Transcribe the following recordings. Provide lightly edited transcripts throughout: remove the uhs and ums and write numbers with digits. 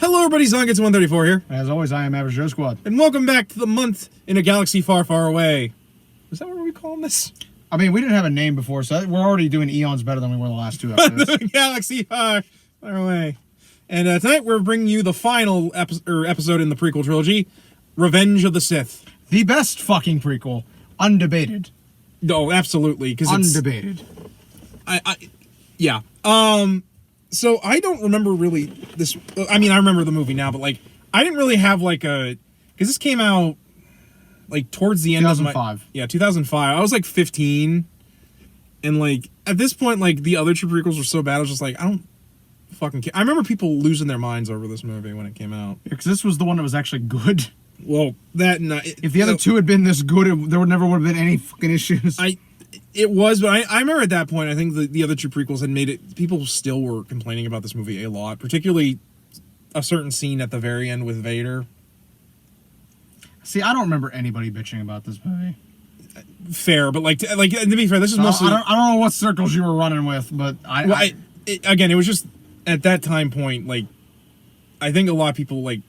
Hello, everybody. Zongets 134 here. As always, I am Average Joe Squad. And welcome back to the month in a galaxy far, far away. Is that what we calling this? I mean, we didn't have a name before, so we're already doing eons better than we were the last two episodes. The galaxy far, far away. And tonight we're bringing you the final episode in the prequel trilogy, Revenge of the Sith. The best fucking prequel. Undebated. Oh, absolutely. Because Undebated. Yeah. So I don't remember really this. I mean, I remember the movie now, but like, I didn't really have like a, because this came out like towards the end of 2005. Yeah, 2005. I was like 15, and like at this point, like the other two prequels were so bad. I was just like, I don't fucking care. I remember people losing their minds over this movie when it came out. Because this was the one that was actually good. Well, that if the other two had been this good, there never would have been any fucking issues. It was, but I remember at that point, I think the other two prequels had made it, people still were complaining about this movie a lot, particularly a certain scene at the very end with Vader. See, I don't remember anybody bitching about this movie. Fair, but like to be fair, this is mostly... I don't know what circles you were running with, but again, it was just, at that time point, like, I think a lot of people, like,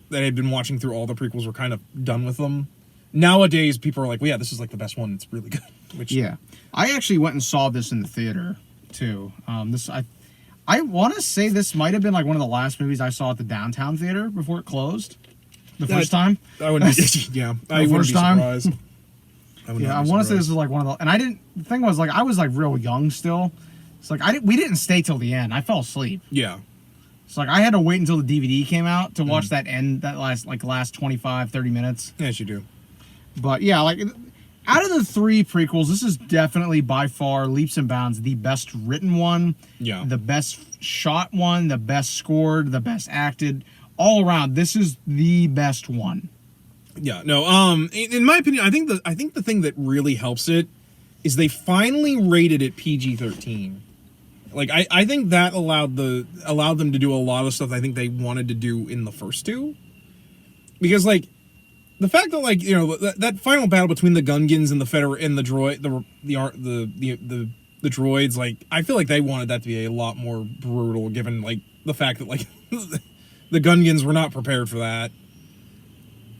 that had been watching through all the prequels were kind of done with them. Nowadays, people are like, well, yeah, this is like the best one. It's really good. Which, yeah, I actually went and saw this in the theater too. I want to say this might have been like one of the last movies I saw at the downtown theater before it closed. The first time. I wouldn't. Yeah, I wouldn't be surprised. I want to say this was like one of the. And I didn't. The thing was, like, I was like real young still. It's like we didn't stay till the end. I fell asleep. Yeah. It's like I had to wait until the DVD came out to watch that last 25, 30 minutes. Yes, you do. But yeah, like, out of the three prequels, this is definitely by far leaps and bounds the best written one. Yeah. The best shot one, the best scored, the best acted. All around, this is the best one. Yeah. No. In my opinion, I think the thing that really helps it is they finally rated it PG-13. Like, I think that allowed them to do a lot of stuff I think they wanted to do in the first two, because like, the fact that, like, you know, that final battle between the Gungans and the the droids, like, I feel like they wanted that to be a lot more brutal, given like the fact that, like, the Gungans were not prepared for that.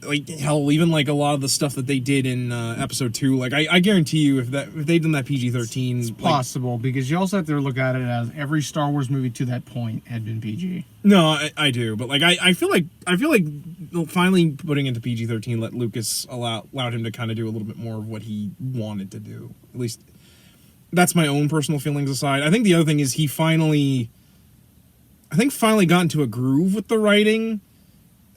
Like, hell, even like a lot of the stuff that they did in episode 2, like, I guarantee you if they'd done that PG-13, it's possible, because you also have to look at it as every Star Wars movie to that point had been PG. No, I do, but like I feel like finally putting it to PG-13 let Lucas allowed him to kind of do a little bit more of what he wanted to do. At least that's my own personal feelings aside. I think the other thing is he finally got into a groove with the writing.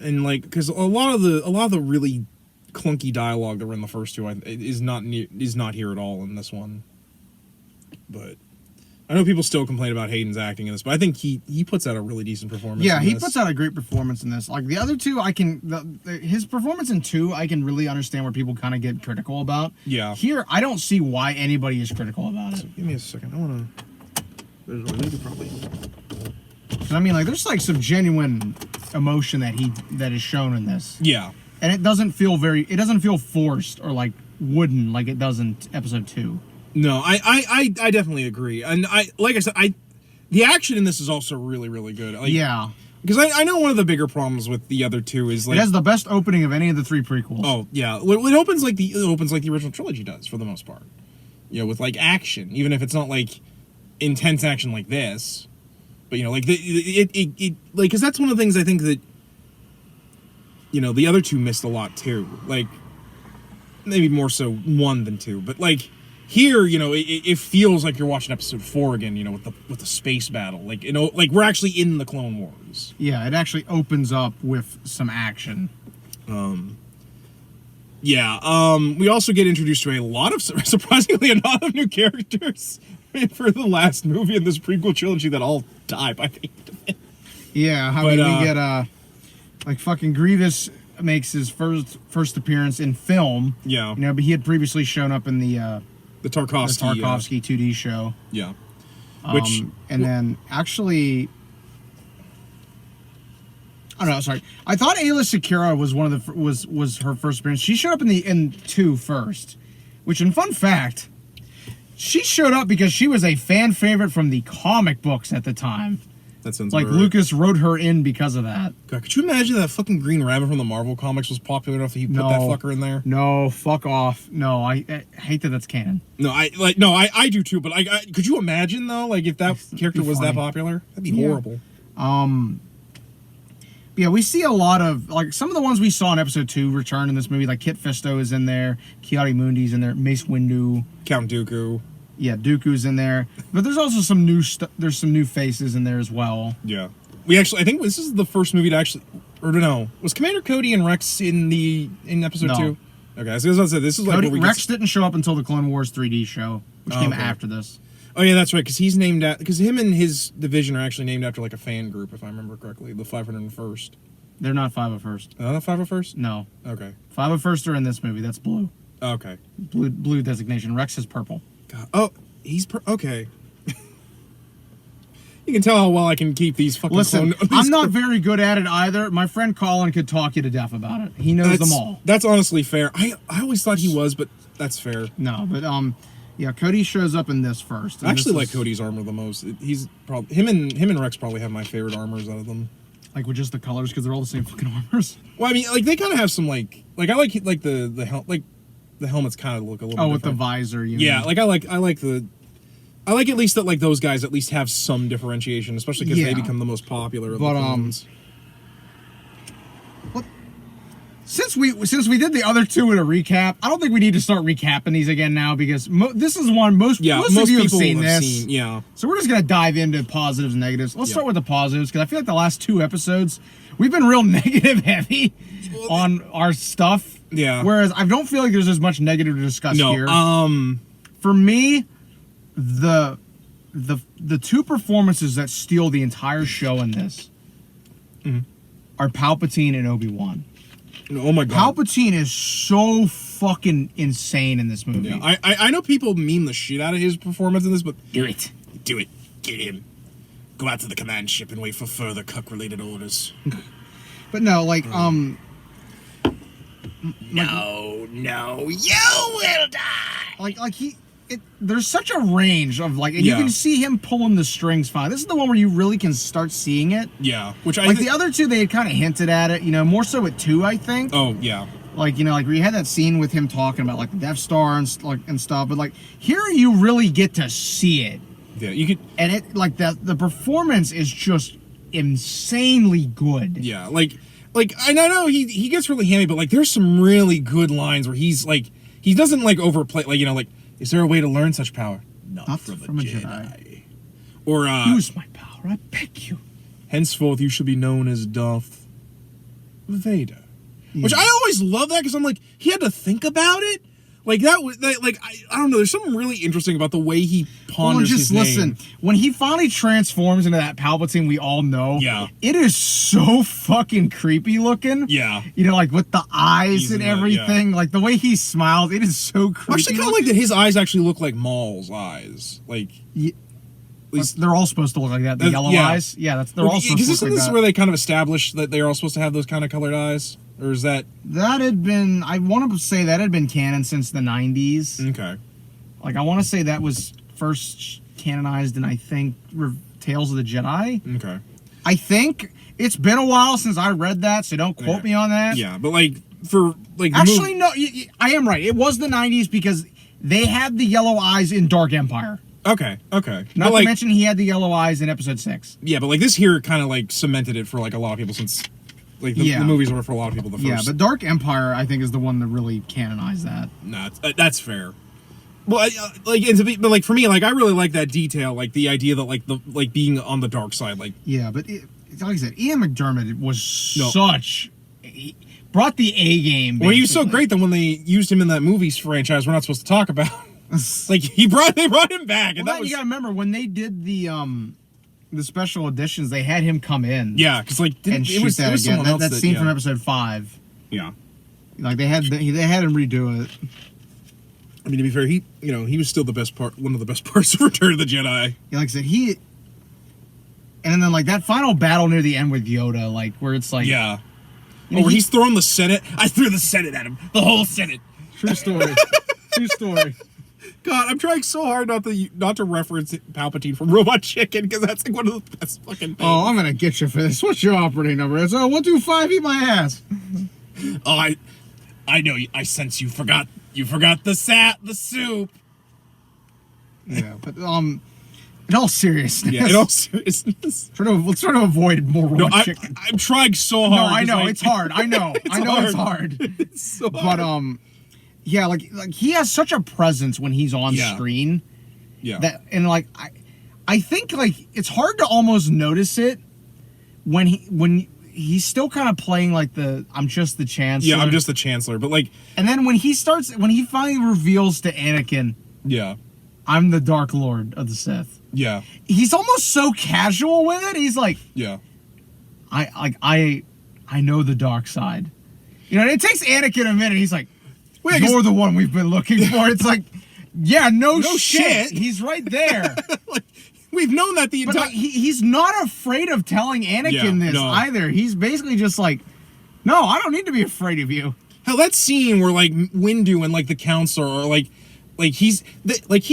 And like, because a lot of the really clunky dialogue that were in the first two is not here at all in this one. But I know people still complain about Hayden's acting in this, but I think he puts out a really decent performance. Yeah, he puts out a great performance in this. Like the other two, his performance in 2, I can really understand where people kind of get critical about. Yeah. Here, I don't see why anybody is critical about it. So give me a second. I want to probably. I mean, like, there's like some genuine emotion that is shown in this. Yeah. And it doesn't feel forced or like wooden like it does in episode 2. No, I definitely agree. And like I said, the action in this is also really, really good. Like, yeah. Because I know one of the bigger problems with the other two is like, it has the best opening of any of the 3 prequels. Oh, yeah. It opens like the original trilogy does for the most part. You know, with like action, even if it's not like intense action like this. But, you know, like, because that's one of the things I think that, you know, the other two missed a lot, too. Like, maybe more so 1 than 2. But, like, here, you know, it feels like you're watching episode 4 again, you know, with the space battle. Like, you know, like, we're actually in the Clone Wars. Yeah, it actually opens up with some action. We also get introduced to surprisingly, a lot of new characters for the last movie in this prequel trilogy that all die by the end of it. Yeah, we get like fucking Grievous makes his first appearance in film. Yeah, you know, but he had previously shown up in the Tarkovsky 2D show. Yeah, then actually, oh no, sorry, I thought Ayla Secura was one of the was her first appearance. She showed up in 2 first, which, in fun fact, she showed up because she was a fan favorite from the comic books at the time. That sounds like Lucas wrote her in because of that. God, could you imagine that fucking Green Rabbit from the Marvel comics was popular enough that he put that fucker in there? No, fuck off. No, I hate that that's canon. No, I do too. But could you imagine though, like if that character was that popular? That'd be horrible. Yeah, we see a lot of like some of the ones we saw in episode 2 return in this movie. Like Kit Fisto is in there, Ki-Adi-Mundi's in there, Mace Windu, Count Dooku. Yeah, Dooku's in there, but there's also some new there's some new faces in there as well. Yeah, I think this is the first movie to actually, or no, was Commander Cody and Rex in episode 2? Okay, so as I said, this is like Rex didn't show up until the Clone Wars 3D show, which came after this. Oh yeah, that's right, because he's named because him and his division are actually named after like a fan group, if I remember correctly, the 501st. They're not 501st. Not 501st? No. Okay. 501st are in this movie. That's blue. Okay. Blue designation. Rex is purple. God. Oh, he's okay. You can tell how well I can keep these fucking. Listen, I'm not very good at it either. My friend Colin could talk you to death about it. He knows them all. That's honestly fair. I always thought he was, but that's fair. No, but yeah, Cody shows up in this first. I actually like Cody's armor the most. He's probably him and Rex probably have my favorite armors out of them. Like with just the colors, because they're all the same fucking armors. Well, I mean, like they kind of have some like I like the helmets kind of look a little. Oh, different. With the visor. Yeah, like I like at least that like those guys at least have some differentiation, especially because they become the most popular of the clones. Since we did the other two in a recap, I don't think we need to start recapping these again now because this is one most of you have seen this. Yeah. So we're just gonna dive into positives and negatives. Let's start with the positives because I feel like the last 2 episodes we've been real negative heavy on our stuff. Yeah. Whereas I don't feel like there's as much negative to discuss here. For me, the 2 performances that steal the entire show in this are Palpatine and Obi-Wan. Oh my god. Palpatine is so fucking insane in this movie. Yeah, I know people meme the shit out of his performance in this, but do it. Get him. Go out to the command ship and wait for further Cuck-related orders. But no, like, No, you will die! There's such a range of, like, and you can see him pulling the strings fine. This is the one where you really can start seeing it. Yeah, which the other 2, they had kind of hinted at it, more so at 2, I think. Oh, yeah. Like, like we had that scene with him talking about, like, the Death Star and stuff, but, like, here you really get to see it. Yeah, you could... And it, like, the performance is just insanely good. Yeah, like, I know he gets really hammy, but, like, there's some really good lines where he's, like, he doesn't, like, overplay, like, like, is there a way to learn such power? Not from a Jedi. Or, use my power, I beg you. Henceforth, you shall be known as Darth Vader. Yeah. Which I always love that, because I'm like, he had to think about it? Like, I don't know, there's something really interesting about the way he ponders his name. When he finally transforms into that Palpatine we all know, it is so fucking creepy looking. Yeah. Like, with the eyes and everything. Like, the way he smiles, it is so creepy. I actually kind of like that his eyes actually look like Maul's eyes. Like... Yeah. At least they're all supposed to look like that. The yellow eyes? Yeah, they're all supposed to look like that. Isn't this where they kind of established that they're all supposed to have those kind of colored eyes? Or is that... That had been... I want to say that had been canon since the 90s. Okay. Like, I want to say that was first canonized in, I think, Tales of the Jedi. Okay. I think. It's been a while since I read that, so don't quote me on that. Yeah, but, like, for... like actually, no, I am right. It was the 90s because they had the yellow eyes in Dark Empire. Okay. Not to mention he had the yellow eyes in episode 6. Yeah, but, like, this here kind of, like, cemented it for, like, a lot of people since... Like, the movies were for a lot of people the first. Yeah, but Dark Empire, I think, is the one that really canonized that. No, that's fair. Well, but, like, for me, like, I really like that detail, like, the idea that, like, being on the dark side, like... Yeah, but, like I said, Ian McDiarmid was he brought the A game, basically. Well, he was so great that when they used him in that movies franchise we're not supposed to talk about, like, they brought him back, and you gotta remember, when they did the special editions, they had him come in. Yeah, because like it was again. That scene from episode 5. Yeah, like they had him redo it. I mean, to be fair, he was still the best part, one of the best parts of Return of the Jedi. Yeah, like I said, and then like that final battle near the end with Yoda, like where it's like where he's throwing the Senate. I threw the Senate at him, the whole Senate. True story. True story. God, I'm trying so hard not to reference Palpatine from Robot Chicken, because that's like one of the best fucking things. Oh, I'm gonna get you for this. What's your operating number? It's 125. Eat my ass. Oh, I know. I sense you forgot the soup. Yeah, but in all seriousness. Yeah, in all seriousness. Let's try to avoid more Robot Chicken. I'm trying so hard. No, I know it's hard. I know. It's hard. It's so hard. But yeah, like he has such a presence when he's on screen. Yeah. That and like I think like it's hard to almost notice it when he's still kind of playing like I'm just the Chancellor. Yeah, I'm just the Chancellor. But like, and then when he finally reveals to Anakin, yeah, I'm the Dark Lord of the Sith. Yeah. He's almost so casual with it. He's like, yeah, I know the dark side. You know, it takes Anakin a minute. He's like, wait, you're the one we've been looking for. It's like, yeah, no shit. He's right there. Like, we've known that the entire... But like, he's not afraid of telling Anakin either. He's basically just like, no, I don't need to be afraid of you. Hell, that scene where like Windu and like the Council are like he's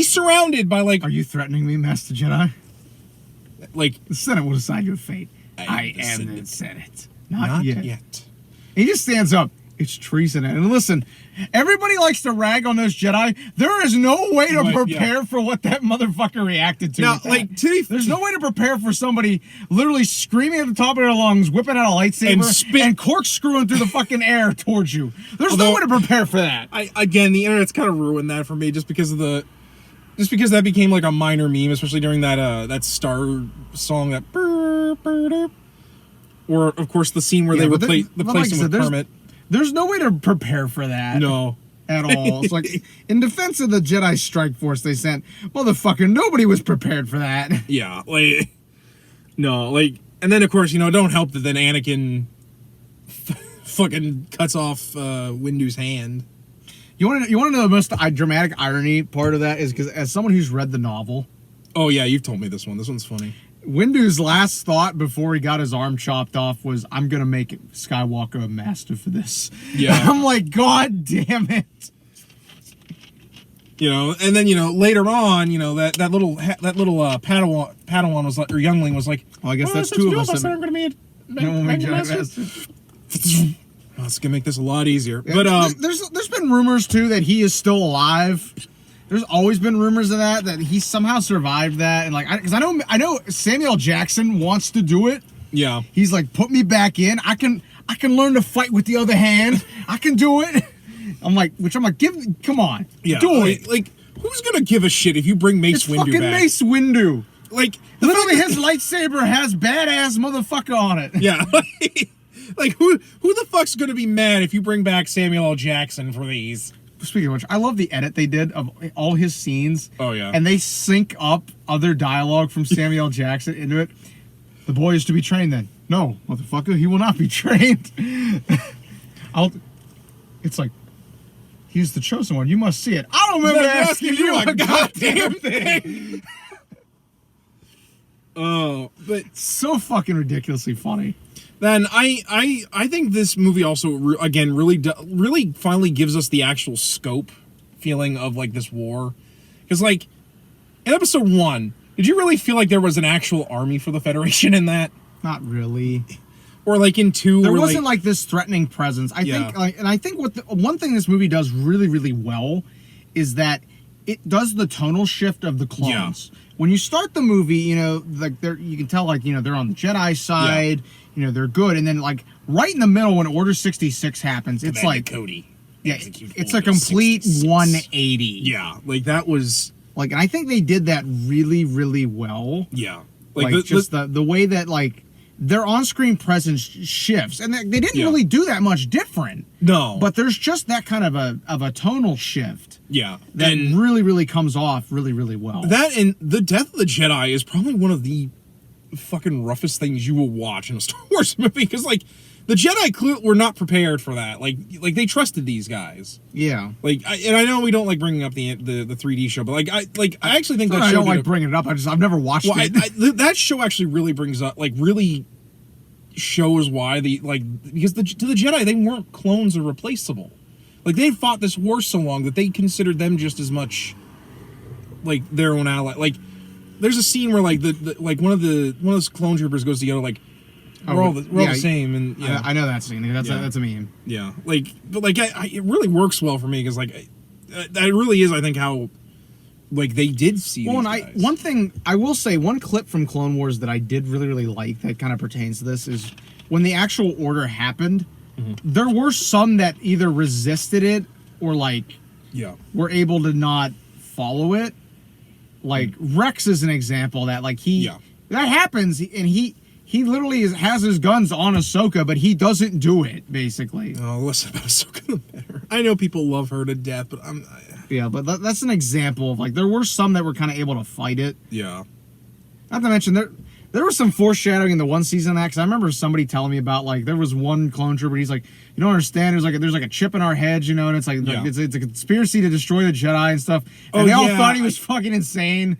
surrounded by like... Are you threatening me, Master Jedi? Like... The Senate will decide your fate. I am the Senate. Not yet. He just stands up. It's treason. And listen, everybody likes to rag on those Jedi. There is no way to prepare for what that motherfucker reacted to. Now, like, there's no way to prepare for somebody literally screaming at the top of their lungs, whipping out a lightsaber, and corkscrewing through the fucking air towards you. There's no way to prepare for that. Again, the internet's kind of ruined that for me just because that became like a minor meme, especially during that Star song, that or of course the scene where they replace him with Kermit. There's no way to prepare for that. No. At all. It's like, in defense of the Jedi Strike Force they sent, motherfucker, nobody was prepared for that. Yeah, like, no, like, and then of course, don't help that then Anakin fucking cuts off Windu's hand. You want to know the most dramatic irony part of that is because as someone who's read the novel. Oh yeah, you've told me this one. This one's funny. Windu's last thought before he got his arm chopped off was, I'm going to make Skywalker a master for this. Yeah. And I'm like, God damn it. And then, later on, that little Padawan was like, or youngling was like, well, I guess that's two of us. I'm going to be a master. Well, it's going to make this a lot easier. Yeah, but there's been rumors, too, that he is still alive. There's always been rumors of that he somehow survived that, and like, because I know Samuel Jackson wants to do it. Yeah, he's like, put me back in. I can learn to fight with the other hand. I can do it. I'm like, come on, do it. Like, who's gonna give a shit if you bring Mace Windu back? Fucking Mace Windu. Like, literally, his lightsaber has badass motherfucker on it. Yeah. Like, who the fuck's gonna be mad if you bring back Samuel L. Jackson for these? Speaking of which, I love the edit they did of all his scenes. Oh, yeah. And they sync up other dialogue from Samuel L. Jackson into it. The boy is to be trained then. No, motherfucker, he will not be trained. It's like, he's the chosen one. You must see it. I don't remember asking you a goddamn thing. Oh, but so fucking ridiculously funny. Then I think this movie also really finally gives us the actual scope feeling of like this war, because like in episode 1, did you really feel like there was an actual army for the Federation in that? Not really. Or like in 2, there wasn't like this threatening presence. I think one thing this movie does really, really well is that it does the tonal shift of the clones. Yeah. When you start the movie, you can tell like they're on the Jedi side. Yeah. They're good, and then like right in the middle when Order 66 happens, it's like Cody. Yeah, it's a complete 180. Yeah, like that was like, and I think they did that really, really well. Yeah, like the way that like their on-screen presence shifts, and they didn't really do that much different. No, but there's just that kind of a tonal shift. Yeah, that really, really comes off really, really well. That and the Death of the Jedi is probably one of the fucking roughest things you will watch in a Star Wars movie, because like the Jedi were not prepared for that. Like they trusted these guys. Yeah. Like, and I know we don't like bringing up the 3D show, but I actually think that show. I don't like bringing it up. I've never watched it. That show actually really brings up, like, really shows why because to the Jedi they weren't clones or replaceable. Like they fought this war so long that they considered them just as much like their own ally. Like, there's a scene where like the like one of those clone troopers goes to Yoda like, we're all the same, and yeah, I know that scene. That's a meme. Yeah, like, but like it really works well for me because like that really is, I think, how like they did see. Well, and one thing I will say, one clip from Clone Wars that I did really like that kind of pertains to this is when the actual order happened. Mm-hmm. There were some that either resisted it or like were able to not follow it. Like Rex is an example that like that happens, and he literally has his guns on Ahsoka, but he doesn't do it, basically. Oh, less about Ahsoka the better. I know people love her to death, but but that's an example of, like, there were some that were kind of able to fight it. Yeah. Not to mention, there was some foreshadowing in the one season of that, because I remember somebody telling me about, like, there was one clone trooper, he's like, you don't understand, there's like a chip in our heads, you know, and it's like it's a conspiracy to destroy the Jedi and stuff. And they all thought he was fucking insane.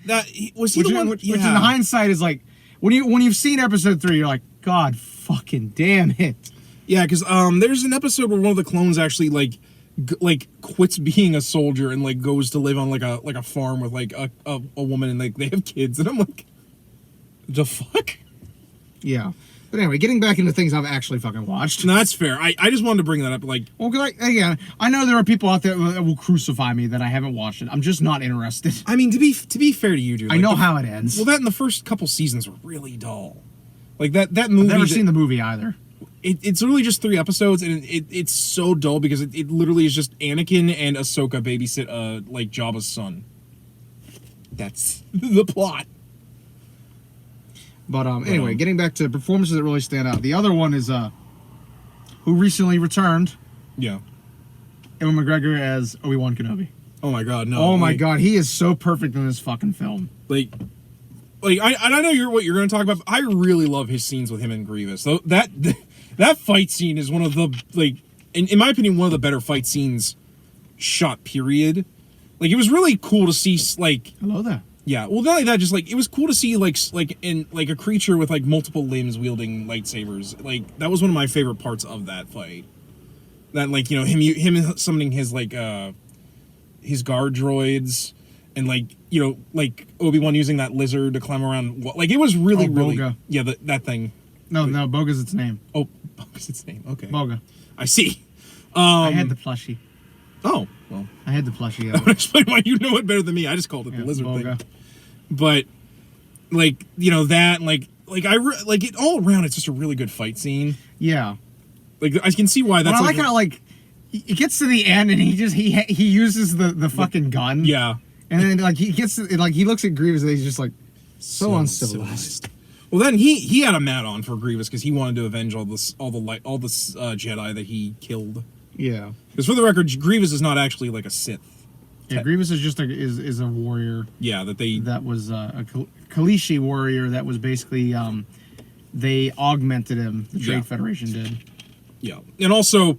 Was he the one? Which in hindsight is like, when you've seen episode 3, you're like, God fucking damn it. Yeah, because there's an episode where one of the clones actually like quits being a soldier and like goes to live on like a farm with like a woman, and like they have kids, and I'm like, the fuck? Yeah. But anyway, getting back into things I've actually fucking watched. No, that's fair. I just wanted to bring that up. Like, well, because I know there are people out there that will crucify me that I haven't watched it. I'm just not interested. I mean, to be fair to you, dude, like, I know how it ends. Well, that in the first couple seasons were really dull. Like that movie. I've never seen the movie either. It's literally just 3 episodes, and it's so dull because it literally is just Anakin and Ahsoka babysit like Jabba's son. That's the plot. But anyway, getting back to performances that really stand out. The other one is who recently returned. Yeah. Ewan McGregor as Obi-Wan Kenobi. Oh my god, no. Oh my god, he is so perfect in this fucking film. Like I know what you're going to talk about, but I really love his scenes with him and Grievous. So that fight scene is one of the, like, in my opinion, one of the better fight scenes shot, period. Like, it was really cool to see, like... I love that. Yeah, well, not only that, just, like, it was cool to see, like a creature with, like, multiple limbs wielding lightsabers. Like, that was one of my favorite parts of that fight. That, like, you know, him summoning his, like, his guard droids, and, like, you know, like, Obi-Wan using that lizard to climb around. Like, it was really, Boga. Yeah, that thing. No, Boga's its name. Oh, Boga's its name. Okay. Boga. I see. I had the plushie. Oh, well. I had the plushie. I would explain why you know it better than me. I just called it the lizard Boga thing. But, like, you know, that, like it all around, it's just a really good fight scene. Yeah. Like, I can see why that's. But I like how, like, it gets to the end and he uses the fucking gun. Yeah. And then, like, he looks at Grievous and he's just like, so uncivilized. Well, then he had a mat on for Grievous because he wanted to avenge all the Jedi that he killed. Yeah. Because for the record, Grievous is not actually like a Sith. Yeah, Grievous is just is a warrior. Yeah, that was a Kalishi warrior that was basically they augmented him. The Trade Federation did. Yeah, and also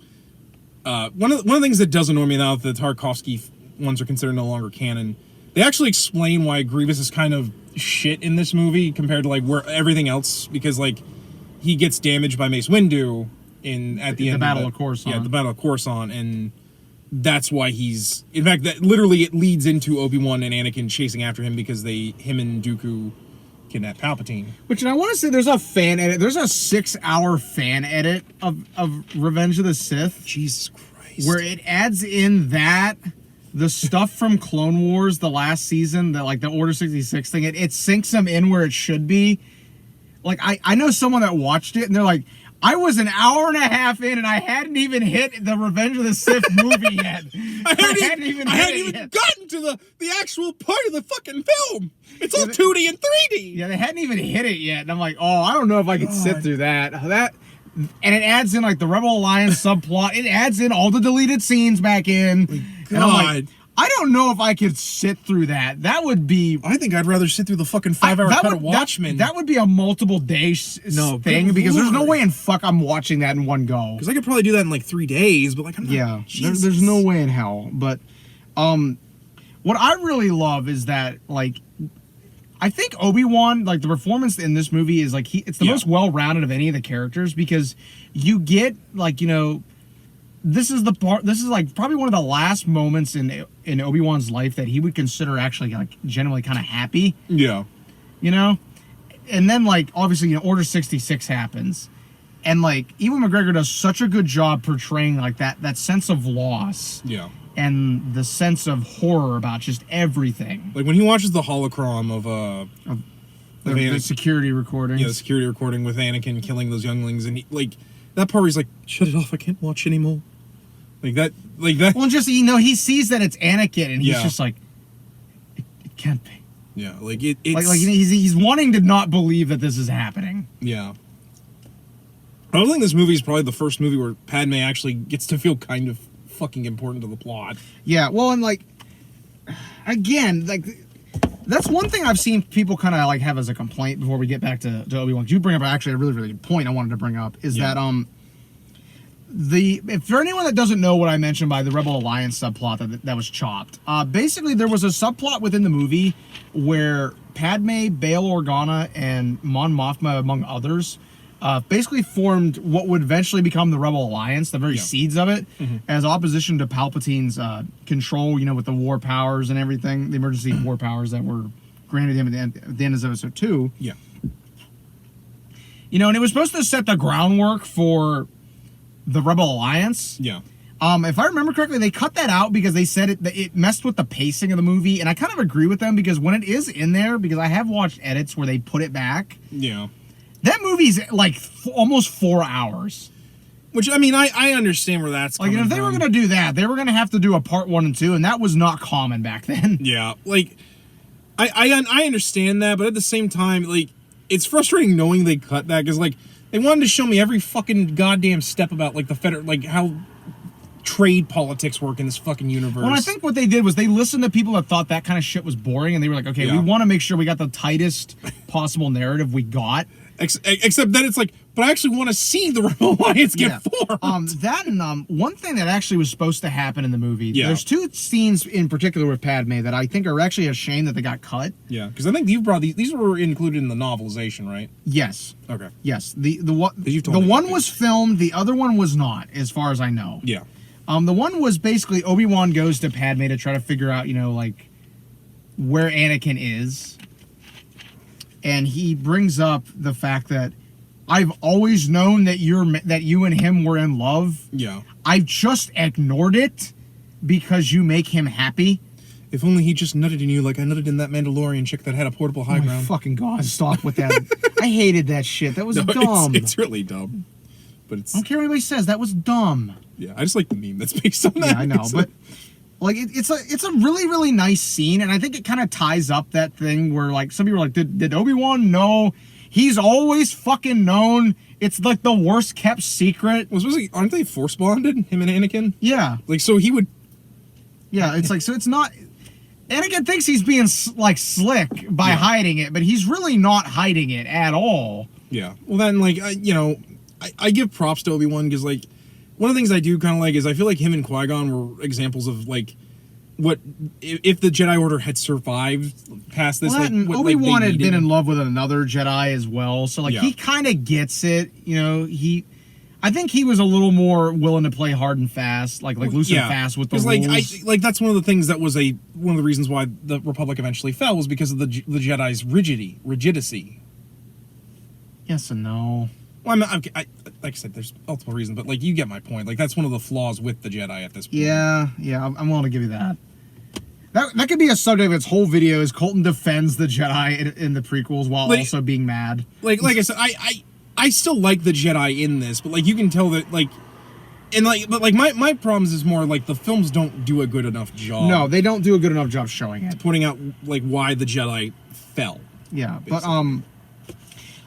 one of the things that does annoy me now that the Tarkovsky ones are considered no longer canon, they actually explain why Grievous is kind of shit in this movie compared to like where everything else, because like he gets damaged by Mace Windu at the end of the Battle of Coruscant. Yeah, the Battle of Coruscant, and that's why he's... In fact, that literally it leads into Obi-Wan and Anakin chasing after him because him and Dooku kidnap Palpatine. Which, and I want to say there's a fan edit. There's a 6-hour fan edit of Revenge of the Sith. Jesus Christ. Where it adds in the stuff from Clone Wars, the last season, the Order 66 thing, it sinks them in where it should be. Like, I know someone that watched it, and they're like, I was an hour and a half in, and I hadn't even hit the Revenge of the Sith movie yet. I hadn't even gotten to the actual part of the fucking film. It's all 2D and 3D. Yeah, they hadn't even hit it yet. And I'm like, oh, I don't know if I could sit through that. And it adds in, like, the Rebel Alliance subplot. It adds in all the deleted scenes back in. And I'm like, I don't know if I could sit through that. That would be... I think I'd rather sit through the fucking 5-hour cut of Watchmen. That would be a multiple day thing, because there's no way in fuck I'm watching that in one go. Because I could probably do that in like 3 days, but like I'm not... Yeah, there's no way in hell. But what I really love is that, like, I think Obi-Wan, like, the performance in this movie is, like, it's the most well-rounded of any of the characters, because you get, like, you know... this is the part. This is like probably one of the last moments in Obi-Wan's life that he would consider actually like genuinely kind of happy. Yeah. You know, and then like obviously Order 66 happens, and like Ewan McGregor does such a good job portraying like that sense of loss. Yeah. And the sense of horror about just everything. Like when he watches the holocron of the security recordings. Yeah, the security recording with Anakin killing those younglings, and he, like that part where he's like, "Shut it off! I can't watch anymore." Like that. Well, just he sees that it's Anakin, and he's just like, it can't be. Yeah, like it's like he's wanting to not believe that this is happening. Yeah. I don't think this movie is probably the first movie where Padme actually gets to feel kind of fucking important to the plot. Yeah, well, and like again, like that's one thing I've seen people kind of like have as a complaint before we get back to Obi-Wan. You bring up actually a really, really good point I wanted to bring up is that if for anyone that doesn't know what I mentioned by the Rebel Alliance subplot that was chopped, basically there was a subplot within the movie where Padme, Bail Organa, and Mon Mothma, among others, basically formed what would eventually become the Rebel Alliance, the very seeds of it, as opposition to Palpatine's control, with the war powers and everything, the emergency war powers that were granted him at the end of Episode 2. Yeah. And it was supposed to set the groundwork for the Rebel Alliance. Yeah. If I remember correctly, they cut that out because they said it messed with the pacing of the movie, and I kind of agree with them because when it is in there, because I have watched edits where they put it back. Yeah. That movie's like almost 4 hours. Which, I mean, I understand where that's coming from. Like, if they were going to do that, they were going to have to do a part 1 and 2, and that was not common back then. Yeah, like, I understand that, but at the same time, like, it's frustrating knowing they cut that, because, like, they wanted to show me every fucking goddamn step about, like, how trade politics work in this fucking universe. Well, I think what they did was they listened to people that thought that kind of shit was boring, and they were like, okay, we want to make sure we got the tightest possible narrative we got. Except that it's like, but I actually want to see the Rebel Alliance get formed. That and one thing that actually was supposed to happen in the movie. Yeah. There's 2 scenes in particular with Padme that I think are actually a shame that they got cut. Yeah, because I think you brought these were included in the novelization, right? Yes. Okay. Yes. The one was filmed. The other one was not, as far as I know. Yeah. The one was basically Obi-Wan goes to Padme to try to figure out, like where Anakin is. And he brings up the fact that I've always known that you and him were in love. Yeah. I've just ignored it because you make him happy. If only he just nutted in you like I nutted in that Mandalorian chick that had a portable high ground. Oh my fucking God, stop with that. I hated that shit. That was dumb. It's really dumb. But it's... I don't care what anybody says. That was dumb. Yeah, I just like the meme that's based on that. Yeah, I know, but... Like, it's a really, really nice scene, and I think it kind of ties up that thing where, like, some people are like, did Obi-Wan know? He's always fucking known. It's, like, the worst-kept secret. Well, aren't they force-bonded, him and Anakin? Yeah. Like, so he would... Yeah, it's like, so it's not... Anakin thinks he's being, like, slick by hiding it, but he's really not hiding it at all. Yeah. Well, then, like, I give props to Obi-Wan because, like, one of the things I do kind of like is I feel like him and Qui-Gon were examples of, like, what if the Jedi Order had survived past this. Well, like, Obi-Wan had been in love with another Jedi as well, so like he kind of gets it. I think he was a little more willing to play hard and fast, like loose and fast with the rules. Like that's one of the things that was one of the reasons why the Republic eventually fell was because of the Jedi's rigidity. Yes and no. Well, like I said, there's multiple reasons, but like you get my point. Like that's one of the flaws with the Jedi at this point. Yeah, I'm willing to give you that. That could be a subject of its whole video. Is Colton defends the Jedi in the prequels while also being mad? Like I said, I still like the Jedi in this, but like you can tell that my problems is more like the films don't do a good enough job. No, they don't do a good enough job showing it, pointing out like why the Jedi fell. Yeah, basically. But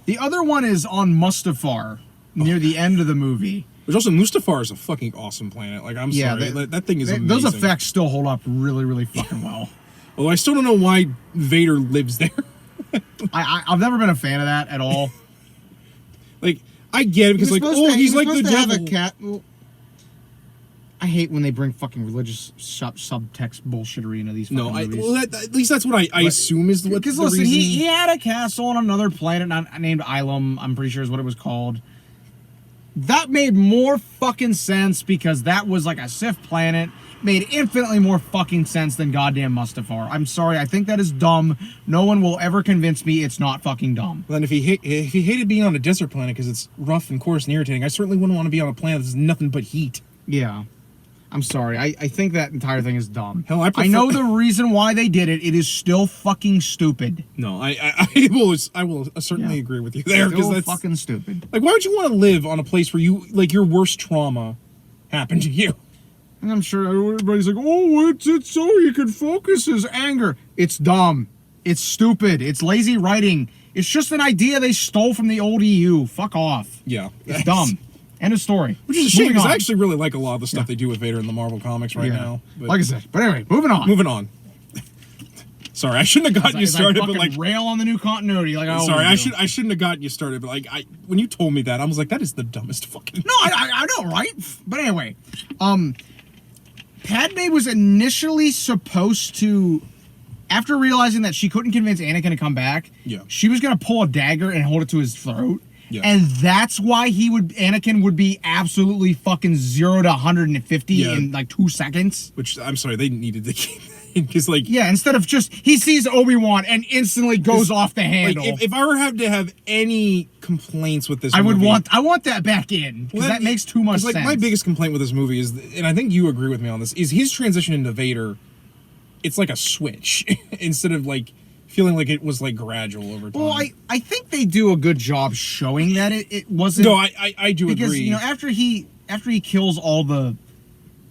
the other one is on Mustafar near the end of the movie. Which also, Mustafar is a fucking awesome planet. Like, I'm sorry, that thing is amazing. Those effects still hold up really, really fucking well. Although I still don't know why Vader lives there. I've never been a fan of that at all. Like, I get it because, like, he's like the devil. Have a cat. Well, I hate when they bring fucking religious subtext bullshittery into these fucking movies. At least that's what I assume is what. Because listen, he had a castle on another planet named Ilum. I'm pretty sure is what it was called. that made more fucking sense because that was like a Sith planet. Made infinitely more fucking sense than goddamn Mustafar. I'm sorry, I think that is dumb. No one will ever convince me it's not fucking dumb. Well, then if he hated being on a desert planet because it's rough and coarse and irritating, I certainly wouldn't want to be on a planet that's nothing but heat. Yeah. I'm sorry. I think that entire thing is dumb. Hell, I know the reason why they did it. It is still fucking stupid. No, I will certainly agree with you there because that's fucking stupid. Like, why would you want to live on a place where you like your worst trauma happened to you? And I'm sure everybody's like, oh, it's so he can focus his anger. It's dumb. It's stupid. It's lazy writing. It's just an idea they stole from the old EU. Fuck off. Yeah. It's dumb. End of story. Which is a shame because I actually really like a lot of the stuff they do with Vader in the Marvel comics right now. But, like I said. But anyway, moving on. Sorry, I shouldn't have gotten you started, but like rail on the new continuity. Like I shouldn't have gotten you started, but like when you told me that, I was like, that is the dumbest fucking. No, I know, right? But anyway, Padme was initially supposed to, after realizing that she couldn't convince Anakin to come back, she was gonna pull a dagger and hold it to his throat. Yeah. And that's why Anakin would be absolutely fucking 0 to 150 in like 2 seconds. Which, I'm sorry, they needed to keep because like... Yeah, instead of just, he sees Obi-Wan and instantly goes off the handle. Like, if I were to have any complaints with this movie... I want that back in, because that makes too much sense. My biggest complaint with this movie is, and I think you agree with me on this, is his transition into Vader, it's like a switch, instead of like... feeling like it was like gradual over time. Well, I think they do a good job showing that it wasn't. No, I do agree. Because after he kills all the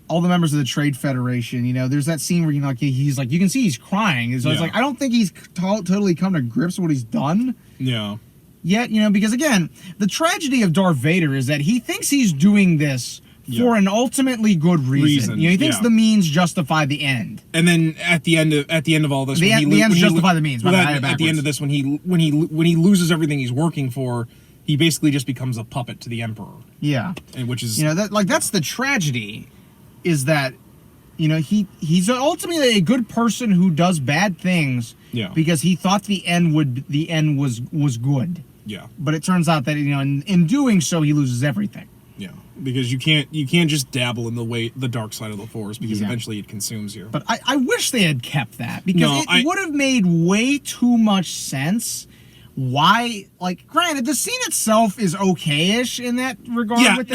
members of the Trade Federation, there's that scene where he's like you can see he's crying. So it's like I don't think he's totally come to grips with what he's done. Yeah. Yet, because again, the tragedy of Darth Vader is that he thinks he's doing this for an ultimately good reason. He thinks the means justify the end. And then at the end of all this, the ends justify the means. At the end of this, when he loses everything he's working for, he basically just becomes a puppet to the Emperor. Yeah, and which is that's the tragedy, is that he's ultimately a good person who does bad things. Yeah. Because he thought the end was good. Yeah. But it turns out that in doing so he loses everything. Yeah, because you can't just dabble in the dark side of the Force, because eventually it consumes you. But I wish they had kept that, because it would have made way too much sense. Why? Like, granted, the scene itself is okay-ish in that regard. Yeah, with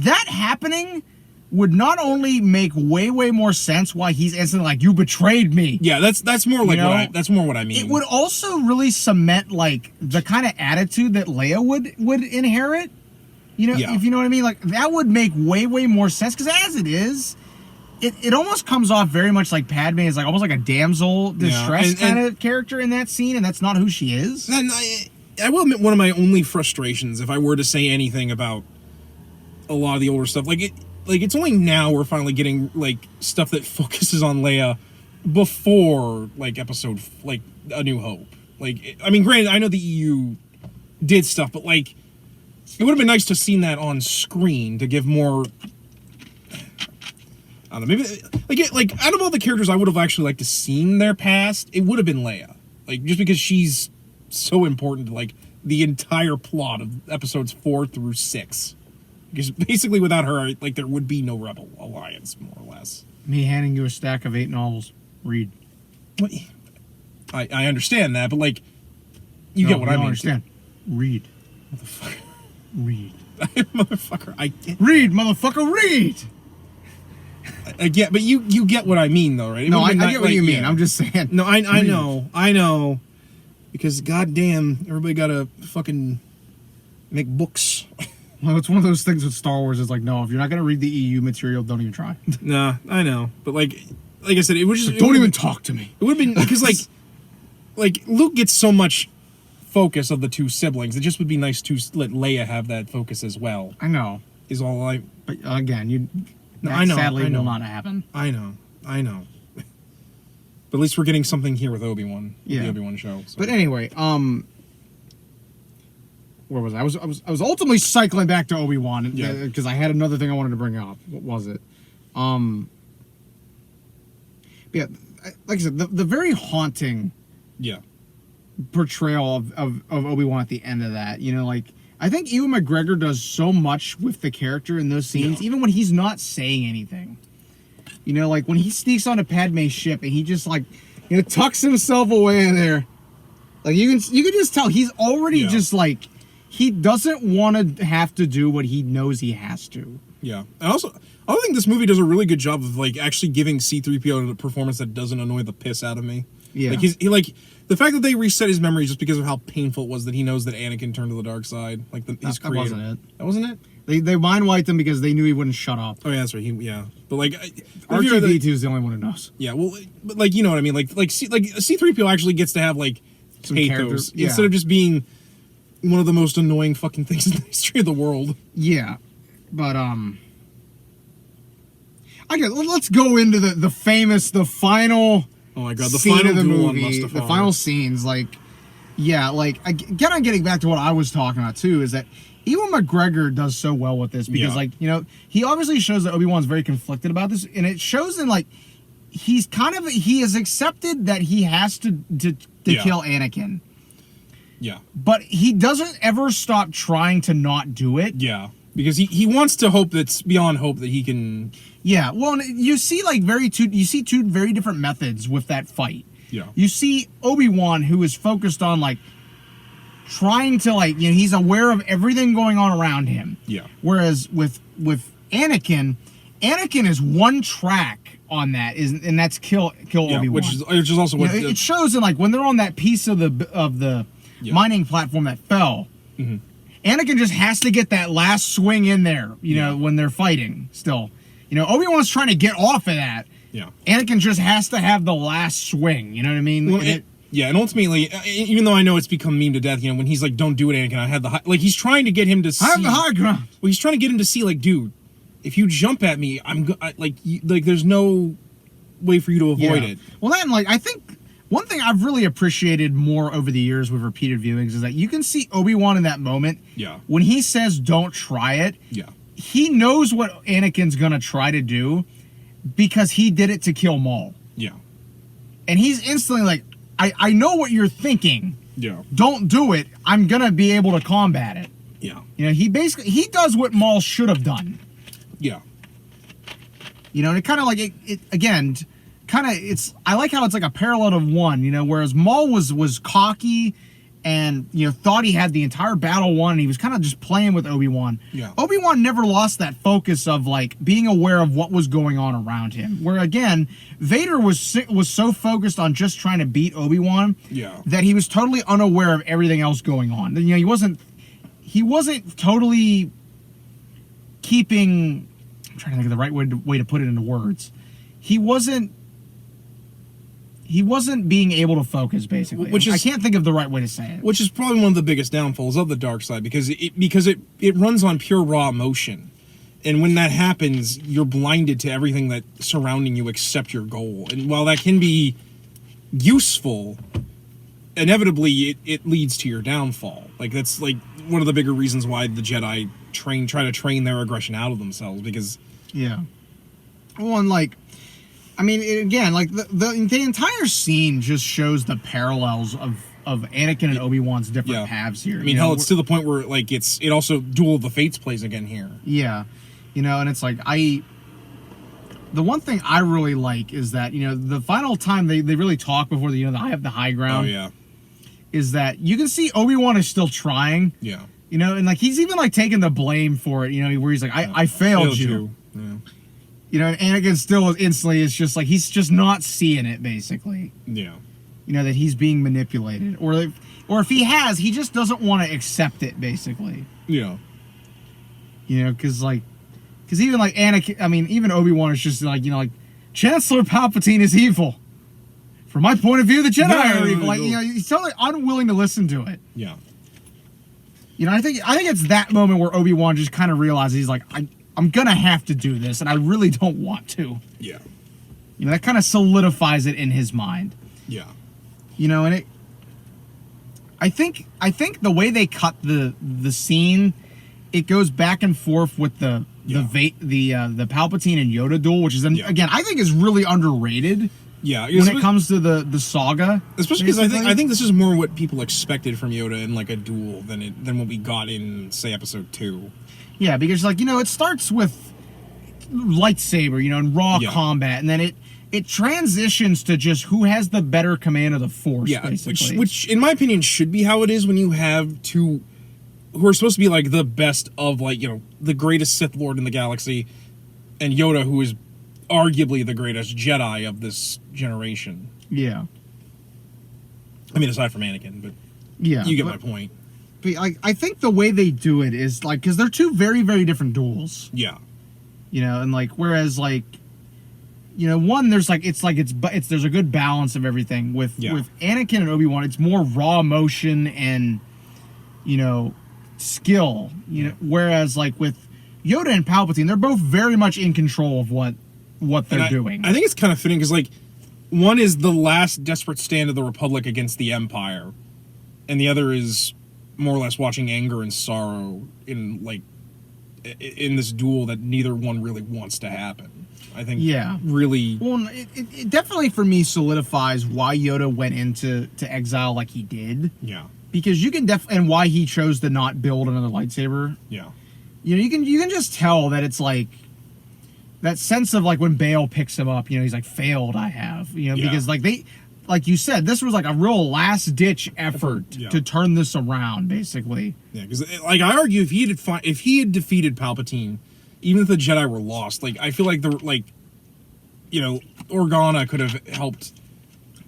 that happening would not only make way more sense why he's instantly like, you betrayed me. Yeah, that's more like that's more what I mean. It would also really cement like the kind of attitude that Leia would inherit. If you know what I mean, like that would make way more sense, because as it is, it almost comes off very much like Padme is like almost like a damsel distress kind of character in that scene, and that's not who she is. And I will admit, one of my only frustrations, if I were to say anything about a lot of the older stuff, it's only now we're finally getting like stuff that focuses on Leia before like episode like A New Hope. Like, I mean, granted, I know the EU did stuff, but like. It would have been nice to have seen that on screen to give more. I don't know, maybe like out of all the characters I would have actually liked to seen their past, it would have been Leia. Like, just because she's so important to like the entire plot of episodes 4 through 6. Because basically without her, like there would be no Rebel Alliance, more or less. Me handing you a stack of 8 novels. Read. What? I understand that, but like you get what I mean. Understand. Read. Motherfucker. Read. Motherfucker, read, motherfucker, read! I get, but you get what I mean, though, right? I get what you mean. I'm just saying. No, I know. Because, goddamn, everybody gotta fucking make books. Well, it's one of those things with Star Wars. It's like, no, if you're not gonna read the EU material, don't even try. Nah, I know. But, like I said, it was just... Don't even talk to me. It would have been... Because, like, Luke gets so much... focus of the two siblings. It just would be nice to let Leia have that focus as well. I know. Is all I... But again, sadly will not happen. I know. But at least we're getting something here with Obi-Wan. The Obi-Wan show. So. But anyway, where was I? I was ultimately cycling back to Obi-Wan because I had another thing I wanted to bring up. What was it? Yeah, like I said, the very haunting portrayal of Obi-Wan at the end of that, I think Ewan McGregor does so much with the character in those scenes, even when he's not saying anything. You know, like when he sneaks onto Padme's ship and he just like, you know, tucks himself away in there. Like you can just tell he's already just like, he doesn't want to have to do what he knows he has to. Yeah. And also, I think this movie does a really good job of like actually giving C-3PO a performance that doesn't annoy the piss out of me. Yeah. Like the fact that they reset his memory just because of how painful it was that he knows that Anakin turned to the dark side. Like his creator. That wasn't it. That wasn't it? They mind wiped him because they knew he wouldn't shut up. Oh yeah, that's right. But like R2-D2 is the only one who knows. Yeah, well, but like you know what I mean. Like C-3PO actually gets to have like some pathos instead of just being one of the most annoying fucking things in the history of the world. Yeah, but okay, let's go into the final. Oh my god, the scene final of the duel movie, the final scenes, like, yeah, like, again, I'm getting back to what I was talking about, too, is that Ewan McGregor does so well with this, because, like, you know, he obviously shows that Obi-Wan's very conflicted about this, and it shows in, like, he has accepted that he has to kill Anakin. Yeah. But he doesn't ever stop trying to not do it. Yeah. Because he wants to hope that's beyond hope that he can... Yeah, well, you see like two very different methods with that fight. Yeah. You see Obi-Wan, who is focused on like trying to like, you know, he's aware of everything going on around him. Yeah. Whereas with Anakin is one track on that, and that's kill Obi-Wan. Which is also what it shows in like when they're on that piece of the mining platform that fell. Mm-hmm. Anakin just has to get that last swing in there, you know, when they're fighting still. You know, Obi-Wan's trying to get off of that. Yeah. Anakin just has to have the last swing, you know what I mean? Well, and ultimately, even though I know it's become meme to death, you know, when he's like, don't do it, Anakin, I had the high... Like, he's trying to get him to see... I have the high ground. Well, he's trying to get him to see, like, dude, if you jump at me, there's no way for you to avoid it. Well, then, like, I think... One thing I've really appreciated more over the years with repeated viewings is that you can see Obi-Wan in that moment. Yeah. When he says, don't try it. Yeah. He knows what Anakin's going to try to do because he did it to kill Maul. Yeah. And he's instantly like, I know what you're thinking. Yeah. Don't do it. I'm going to be able to combat it. Yeah. You know, he does what Maul should have done. Yeah. You know, and it kind of like, I like how it's like a parallel of one, you know, whereas Maul was cocky and, you know, thought he had the entire battle won, and he was kind of just playing with Obi-Wan. Yeah. Obi-Wan never lost that focus of, like, being aware of what was going on around him. Where, again, Vader was so focused on just trying to beat Obi-Wan that he was totally unaware of everything else going on. You know, he wasn't totally keeping... I'm trying to think of the right way to put it into words. He wasn't being able to focus, basically. I can't think of the right way to say it. Which is probably one of the biggest downfalls of the dark side, because it runs on pure raw emotion. And when that happens, you're blinded to everything that's surrounding you except your goal. And while that can be useful, inevitably it leads to your downfall. Like, that's like one of the bigger reasons why the Jedi try to train their aggression out of themselves, because... Yeah. Well, and like... I mean, again, like, the entire scene just shows the parallels of Anakin and Obi-Wan's different paths here. I mean, hell, it's to the point where, like, it also Duel of the Fates plays again here. Yeah. You know, and it's like, the one thing I really like is that, you know, the final time they really talk before the Eye of the High Ground. Oh, yeah. Is that you can see Obi-Wan is still trying. Yeah. You know, and, like, he's even, like, taking the blame for it, you know, where he's like, I failed you. Yeah. You know, and Anakin still instantly is just like, he's just not seeing it, basically. Yeah. You know, that he's being manipulated. Or if he has, he just doesn't want to accept it, basically. Yeah. You know, because even like Anakin, I mean, even Obi-Wan is just like, you know, like, Chancellor Palpatine is evil. From my point of view, the Jedi are evil. Like, you know, he's totally unwilling to listen to it. Yeah. You know, I think it's that moment where Obi-Wan just kind of realizes, he's like, I'm going to have to do this, and I really don't want to. Yeah. You know, that kind of solidifies it in his mind. Yeah. You know, and I think the way they cut the scene, it goes back and forth with the Palpatine and Yoda duel, which is, again, I think is really underrated. Yeah, when it comes to the saga, especially because I think this is more what people expected from Yoda in like a duel than what we got in, say, Episode 2. Yeah, because like it starts with lightsaber, and raw combat, and then it transitions to just who has the better command of the Force. Yeah, basically. Which in my opinion should be how it is when you have two who are supposed to be like the best of the greatest Sith Lord in the galaxy, and Yoda, who is arguably the greatest Jedi of this generation. Yeah. I mean, aside from Anakin, but yeah, you get my point. But I think the way they do it is because they're two very, very different duels. Yeah. And whereas one there's there's a good balance of everything with Anakin and Obi-Wan. It's more raw emotion and skill. Whereas with Yoda and Palpatine, they're both very much in control of what they're doing. I think it's kind of fitting because one is the last desperate stand of the Republic against the Empire, and the other is more or less watching anger and sorrow in this duel that neither one really wants to happen. I think really... Well, it definitely, for me, solidifies why Yoda went into exile like he did. Yeah. Because you can and why he chose to not build another lightsaber. Yeah. You can just tell that it's that sense of when Bale picks him up, he's failed I have. Because like you said, this was a real last-ditch effort to turn this around, basically. Yeah, because I argue if he had defeated Palpatine, even if the Jedi were lost, I feel like Organa could have helped,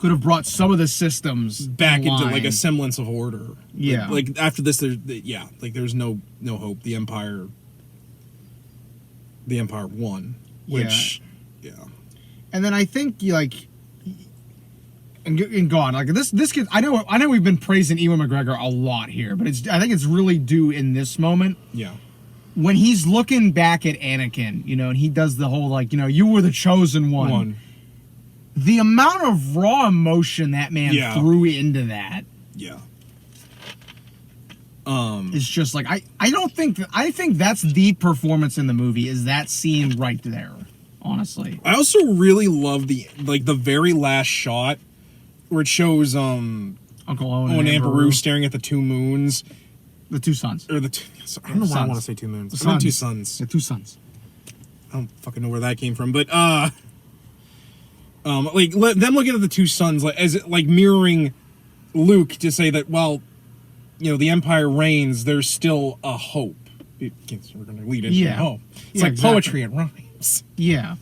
could have brought some of the systems back into a semblance of order. Yeah, after this, there's no hope. The Empire won, which and then I think and gone this kid. I know we've been praising Ewan McGregor a lot here, but I think it's really due in this moment. Yeah. When he's looking back at Anakin, and he does the whole you were the chosen one. The amount of raw emotion that man threw into that. Yeah. It's just I think that's the performance in the movie, is that scene right there, honestly. I also really love the very last shot where it shows Uncle Owen and Aunt Beru staring at the two moons. The two suns. Or I don't know why I want to say two moons. The two suns. The two suns. I don't fucking know where that came from, but them looking at the two suns as mirroring Luke to say that, well, the Empire reigns, there's still a hope. We're going to lead into hope. It's poetry, it rhymes. Yeah.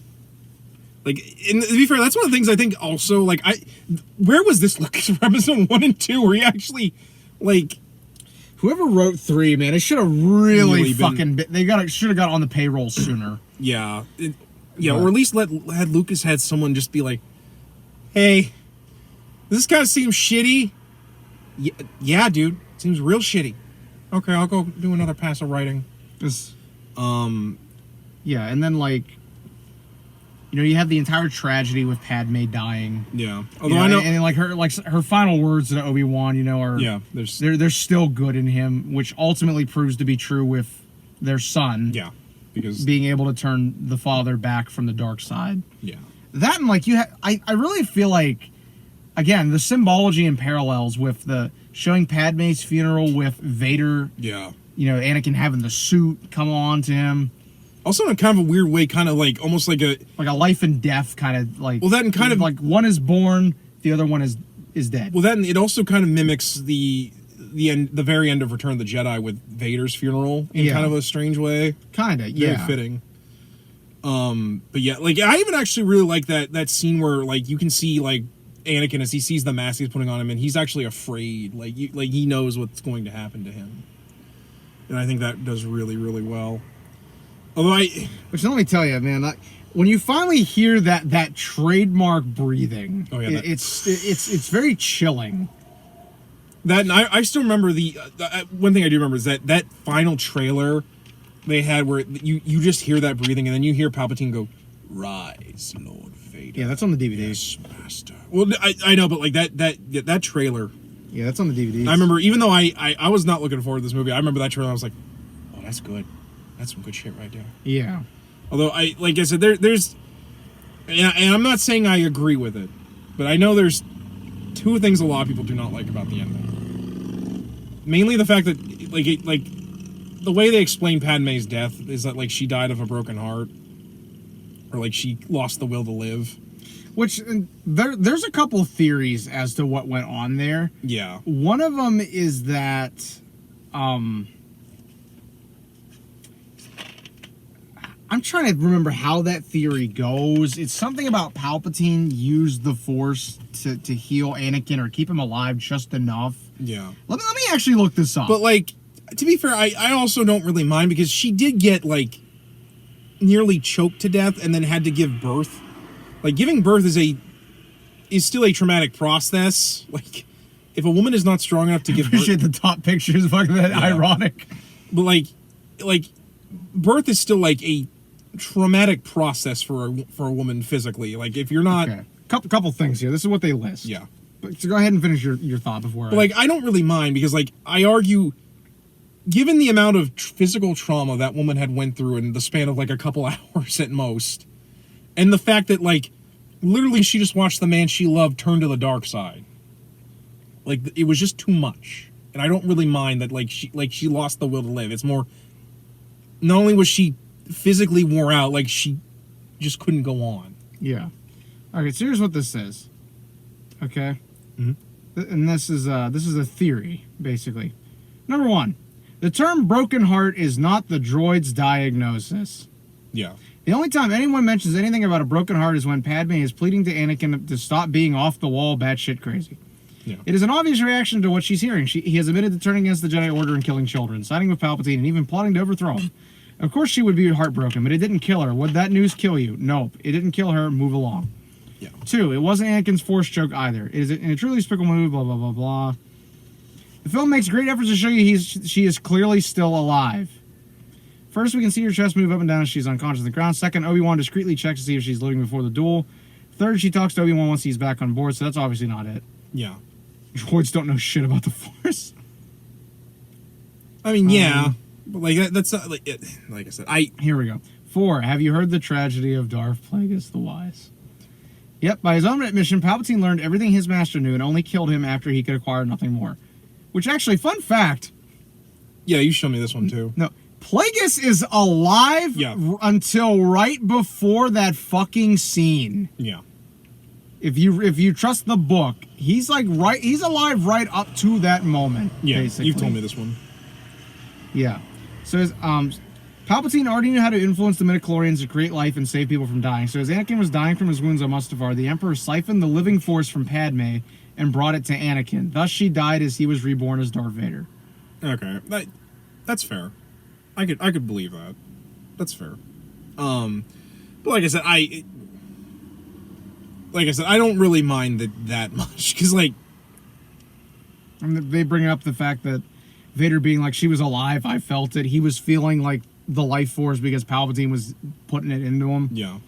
And to be fair, that's one of the things I think also, where was this Lucas for episode 1 and 2 where he actually, whoever wrote 3, man, it should have really fucking been, should have got on the payroll sooner. Yeah. Or at least had Lucas had someone just be like, hey, this guy seems shitty. Yeah, dude. Seems real shitty. Okay, I'll go do another pass of writing. Yeah, and then you have the entire tragedy with Padme dying. Yeah. Although I know, and her final words to Obi-Wan, are they're still good in him, which ultimately proves to be true with their son. Yeah. Because being able to turn the father back from the dark side. Yeah. That and I really feel again, the symbology and parallels with the showing Padme's funeral with Vader. Yeah. Anakin having the suit come on to him. Also in a kind of a weird way, kind of almost like a life and death kind of Well, that and kind of one is born, the other one is dead. Well, that and it also kind of mimics the very end of Return of the Jedi with Vader's funeral in kind of a strange way. Kinda, yeah. Very fitting. But yeah, I even actually really like that scene where you can see Anakin as he sees the mask he's putting on him, and he's actually afraid. He knows what's going to happen to him, and I think that does really, really well. Although which let me tell you, man, when you finally hear that trademark breathing, it's very chilling. That and I still remember the one thing I do remember is that final trailer they had where you just hear that breathing, and then you hear Palpatine go, "Rise, Lord Vader." Yeah, that's on the DVD. Yes, Master. Well, I know, but that trailer. Yeah, that's on the DVD. I remember, even though I was not looking forward to this movie, I remember that trailer. I was like, "Oh, that's good. That's some good shit right there." Yeah. Although like I said, there's, and I'm not saying I agree with it. But I know there's two things a lot of people do not like about the ending. Mainly the fact that, like the way they explain Padme's death is that, like, she died of a broken heart. Or, like, she lost the will to live. Which, there's a couple theories as to what went on there. Yeah. One of them is that, I'm trying to remember how that theory goes. It's something about Palpatine used the Force to heal Anakin or keep him alive just enough. Yeah. Let me actually look this up. But, like, to be fair, I also don't really mind because she did get, like, nearly choked to death and then had to give birth. Like, giving birth is still a traumatic process. Like, if a woman is not strong enough to give birth... I appreciate the top pictures, fucking that ironic. But, like, birth is still, like, a traumatic process for a woman physically. Like, if you're not... Okay. Couple things here. This is what they list. Yeah. So go ahead and finish your thought before Like, I don't really mind because, like, I argue... Given the amount of physical trauma that woman had went through in the span of, like, a couple hours at most, and the fact that, like, literally she just watched the man she loved turn to the dark side. Like, it was just too much. And I don't really mind that, like, she lost the will to live. It's more, not only was she physically wore out, like, she just couldn't go on. Yeah. Okay, so here's what this says. Okay? Mm-hmm. And this is a theory, basically. Number one. The term broken heart is not the droid's diagnosis. Yeah. The only time anyone mentions anything about a broken heart is when Padme is pleading to Anakin to stop being off the wall batshit crazy. Yeah. It is an obvious reaction to what she's hearing. He has admitted to turning against the Jedi Order and killing children, siding with Palpatine, and even plotting to overthrow him. Of course she would be heartbroken, but it didn't kill her. Would that news kill you? Nope. It didn't kill her. Move along. Yeah. 2. It wasn't Anakin's Force choke either. It is in a truly despicable move, blah, blah, blah, blah. The film makes great efforts to show you she is clearly still alive. First, we can see her chest move up and down as she's unconscious on the ground. Second, Obi-Wan discreetly checks to see if she's living before the duel. Third, she talks to Obi-Wan once he's back on board, so that's obviously not it. Yeah. Droids don't know shit about the Force. I mean, yeah. But, like, that's not, like I said, Here we go. 4, have you heard the tragedy of Darth Plagueis the Wise? Yep, by his own admission, Palpatine learned everything his master knew and only killed him after he could acquire nothing more. Which actually, fun fact. Yeah, you showed me this one too. No, Plagueis is alive until right before that fucking scene. Yeah. If you trust the book, he's alive right up to that moment. Yeah, basically. You've told me this one. Yeah. So Palpatine already knew how to influence the midichlorians to create life and save people from dying. So as Anakin was dying from his wounds on Mustafar, the Emperor siphoned the living force from Padme and brought it to Anakin. Thus, she died as he was reborn as Darth Vader. Okay, that's fair. I could believe that. That's fair. But like I said, I don't really mind that much because, like, and they bring up the fact that Vader being like, she was alive, I felt it. He was feeling like the life force because Palpatine was putting it into him. Yeah.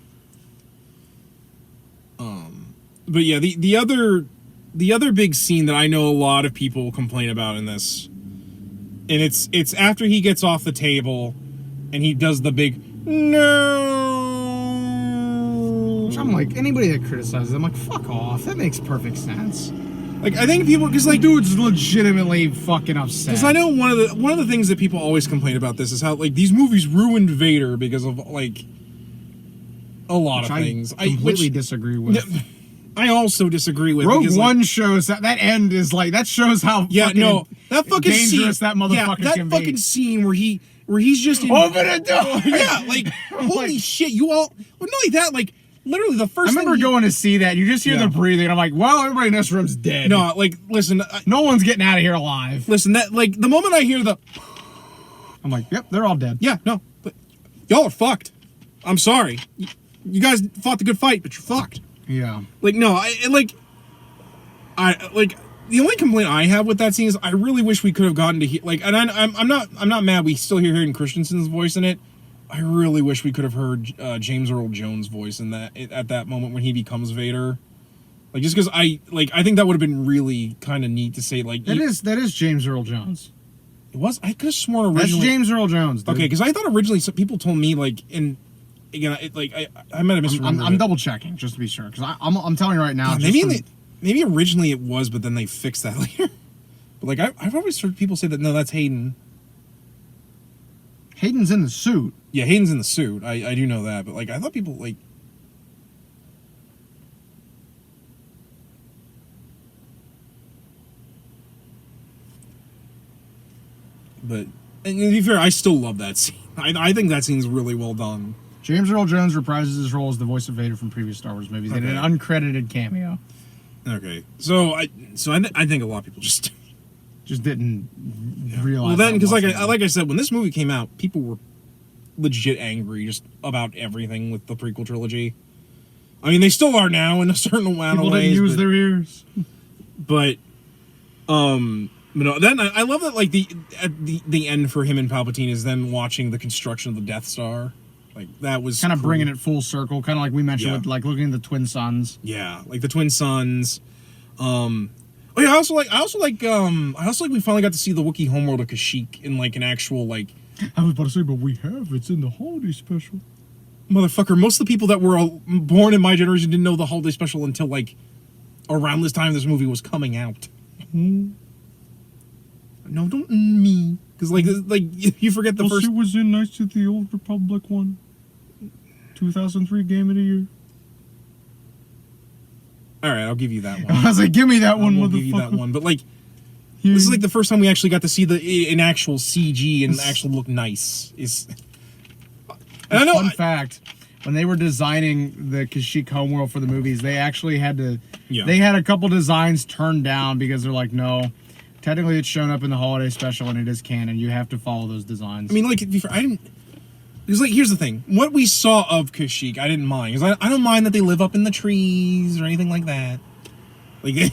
But yeah, the other big scene that I know a lot of people complain about in this, and it's after he gets off the table and he does the big no. Which I'm like, anybody that criticizes, I'm like, fuck off. That makes perfect sense. Like, I think people, because, like, dude's legitimately fucking upset. Because I know one of the things that people always complain about this is how, like, these movies ruined Vader because of, like, a lot of things. I completely disagree with. I also disagree with. Rogue One shows that end is like, that shows how that fucking dangerous that motherfucker can be. That fucking scene where he's just in, open the door. Yeah, like, holy shit, you all. Well, not only that, like, literally the first. I remember going to see that. You just hear the breathing, and I'm like, well, everybody in this room's dead. No, like, listen, no one's getting out of here alive. Listen, that, like, the moment I hear the, I'm like, yep, they're all dead. Yeah, no, but y'all are fucked. I'm sorry. You guys fought the good fight, but you're fucked. Yeah. Like, no, the only complaint I have with that scene is I really wish we could have gotten to hear, like, and I'm not mad we still hear Hayden Christensen's voice in it. I really wish we could have heard James Earl Jones' voice in that at that moment when he becomes Vader. Like, just because I think that would have been really kind of neat to say, like, that is James Earl Jones. It was? I could have sworn originally that's James Earl Jones, dude. Okay, because I thought originally some people told me, like, in again, I might have misremembered. I'm double checking just to be sure, because I'm telling you right now. Maybe originally it was, but then they fixed that later. But like I've always heard people say that no, that's Hayden. Hayden's in the suit. Yeah, Hayden's in the suit. I do know that, but like I thought people like. But and to be fair, I still love that scene. I think that scene's really well done. James Earl Jones reprises his role as the voice of Vader from previous Star Wars movies in an uncredited cameo. Okay, so I think a lot of people just didn't realize. Well, then because like I said, when this movie came out, people were legit angry just about everything with the prequel trilogy. I mean, they still are now in a certain amount of ways. People didn't use their ears, but no, then I love that like the end for him and Palpatine is then watching the construction of the Death Star. Like that was kind of cool. Bringing it full circle, kind of like we mentioned with like looking at the twin suns. Yeah, like the twin suns. Oh yeah, I also like we finally got to see the Wookiee homeworld of Kashyyyk in like an actual like. I was about to say, but it's in the holiday special. Motherfucker, most of the people that were born in my generation didn't know the holiday special until like around this time this movie was coming out. Mm-hmm. No, don't me. Because, like you forget the first... It was in Knights of the Old Republic one. 2003 Game of the Year. Alright, I'll give you that one. I was like, give me that one, motherfucker. I'll give you that one. But, like, this is, like, the first time we actually got to see an actual CG and actually look nice. Fun fact, when they were designing the Kashyyyk homeworld for the movies, they actually had to... Yeah. They had a couple designs turned down because they're like, no... Technically, it's shown up in the holiday special, and it is canon. You have to follow those designs. I mean, like, I didn't... Because, like, here's the thing. What we saw of Kashyyyk, I didn't mind. Because I don't mind that they live up in the trees or anything like that. Like,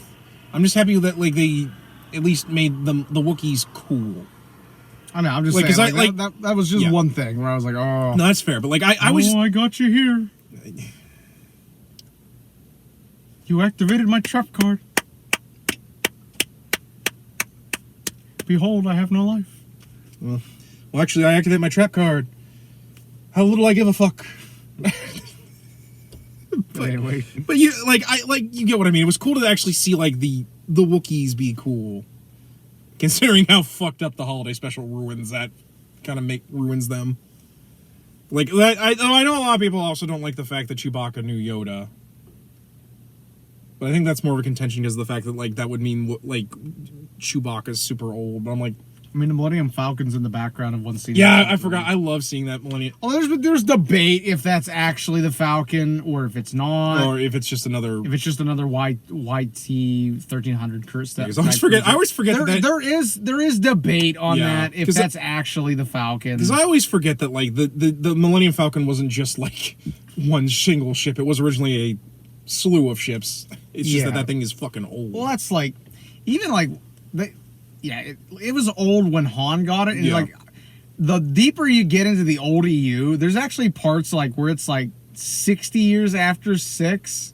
I'm just happy that, like, they at least made the Wookiees cool. I know, I'm just saying. That was just one thing where I was like, oh... No, that's fair. But, like, I was... Oh, I got you here. You activated my trap card. Behold, I have no life. Well, actually, I activate my trap card. How little I give a fuck. But anyway, you you get what I mean. It was cool to actually see like the Wookiees be cool, considering how fucked up the holiday special ruins them. Like that, I know a lot of people also don't like the fact that Chewbacca knew Yoda. But I think that's more of a contention because of the fact that, like, that would mean, like, Chewbacca's super old. But I'm like... I mean, the Millennium Falcon's in the background of one scene. Yeah, I forgot. I love seeing that Millennium... Oh, there's debate if that's actually the Falcon or if it's not. Or if it's just another... If it's just another YT 1300 cruise. I always forget that... There is debate on that, if that's actually the Falcon. Because I always forget that, like, the Millennium Falcon wasn't just, like, one single ship. It was originally a slew of ships. It's just that thing is fucking old. Well, that's like, even like, it was old when Han got it, and like, the deeper you get into the old EU, there's actually parts like where it's like 60 years after 6,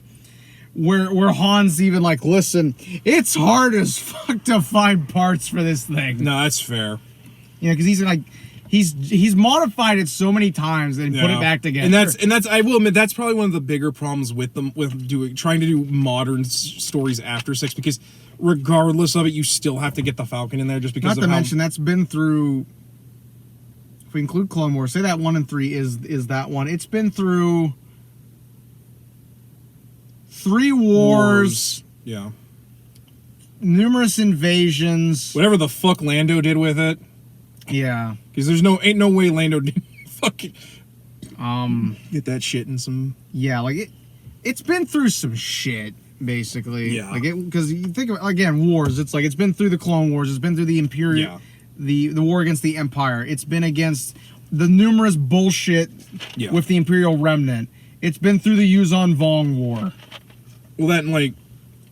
where Han's even like, listen, it's hard as fuck to find parts for this thing. No, that's fair. You know, because he's like, he's modified it so many times and put it back together. And that's I will admit that's probably one of the bigger problems with them trying to do modern stories after 6, because regardless of it, you still have to get the Falcon in there just because. Not to mention that's been through. If we include Clone Wars, say that 1 and 3 is that one. It's been through 3 wars. Yeah. Numerous invasions. Whatever the fuck Lando did with it. Yeah, because ain't no way Lando didn't fucking get that shit in some. Yeah, like it's been through some shit basically. Yeah, like because you think of again wars. It's like it's been through the Clone Wars. It's been through the Imperial, the war against the Empire. It's been against the numerous bullshit with the Imperial Remnant. It's been through the Yuzon Vong War. Well, that like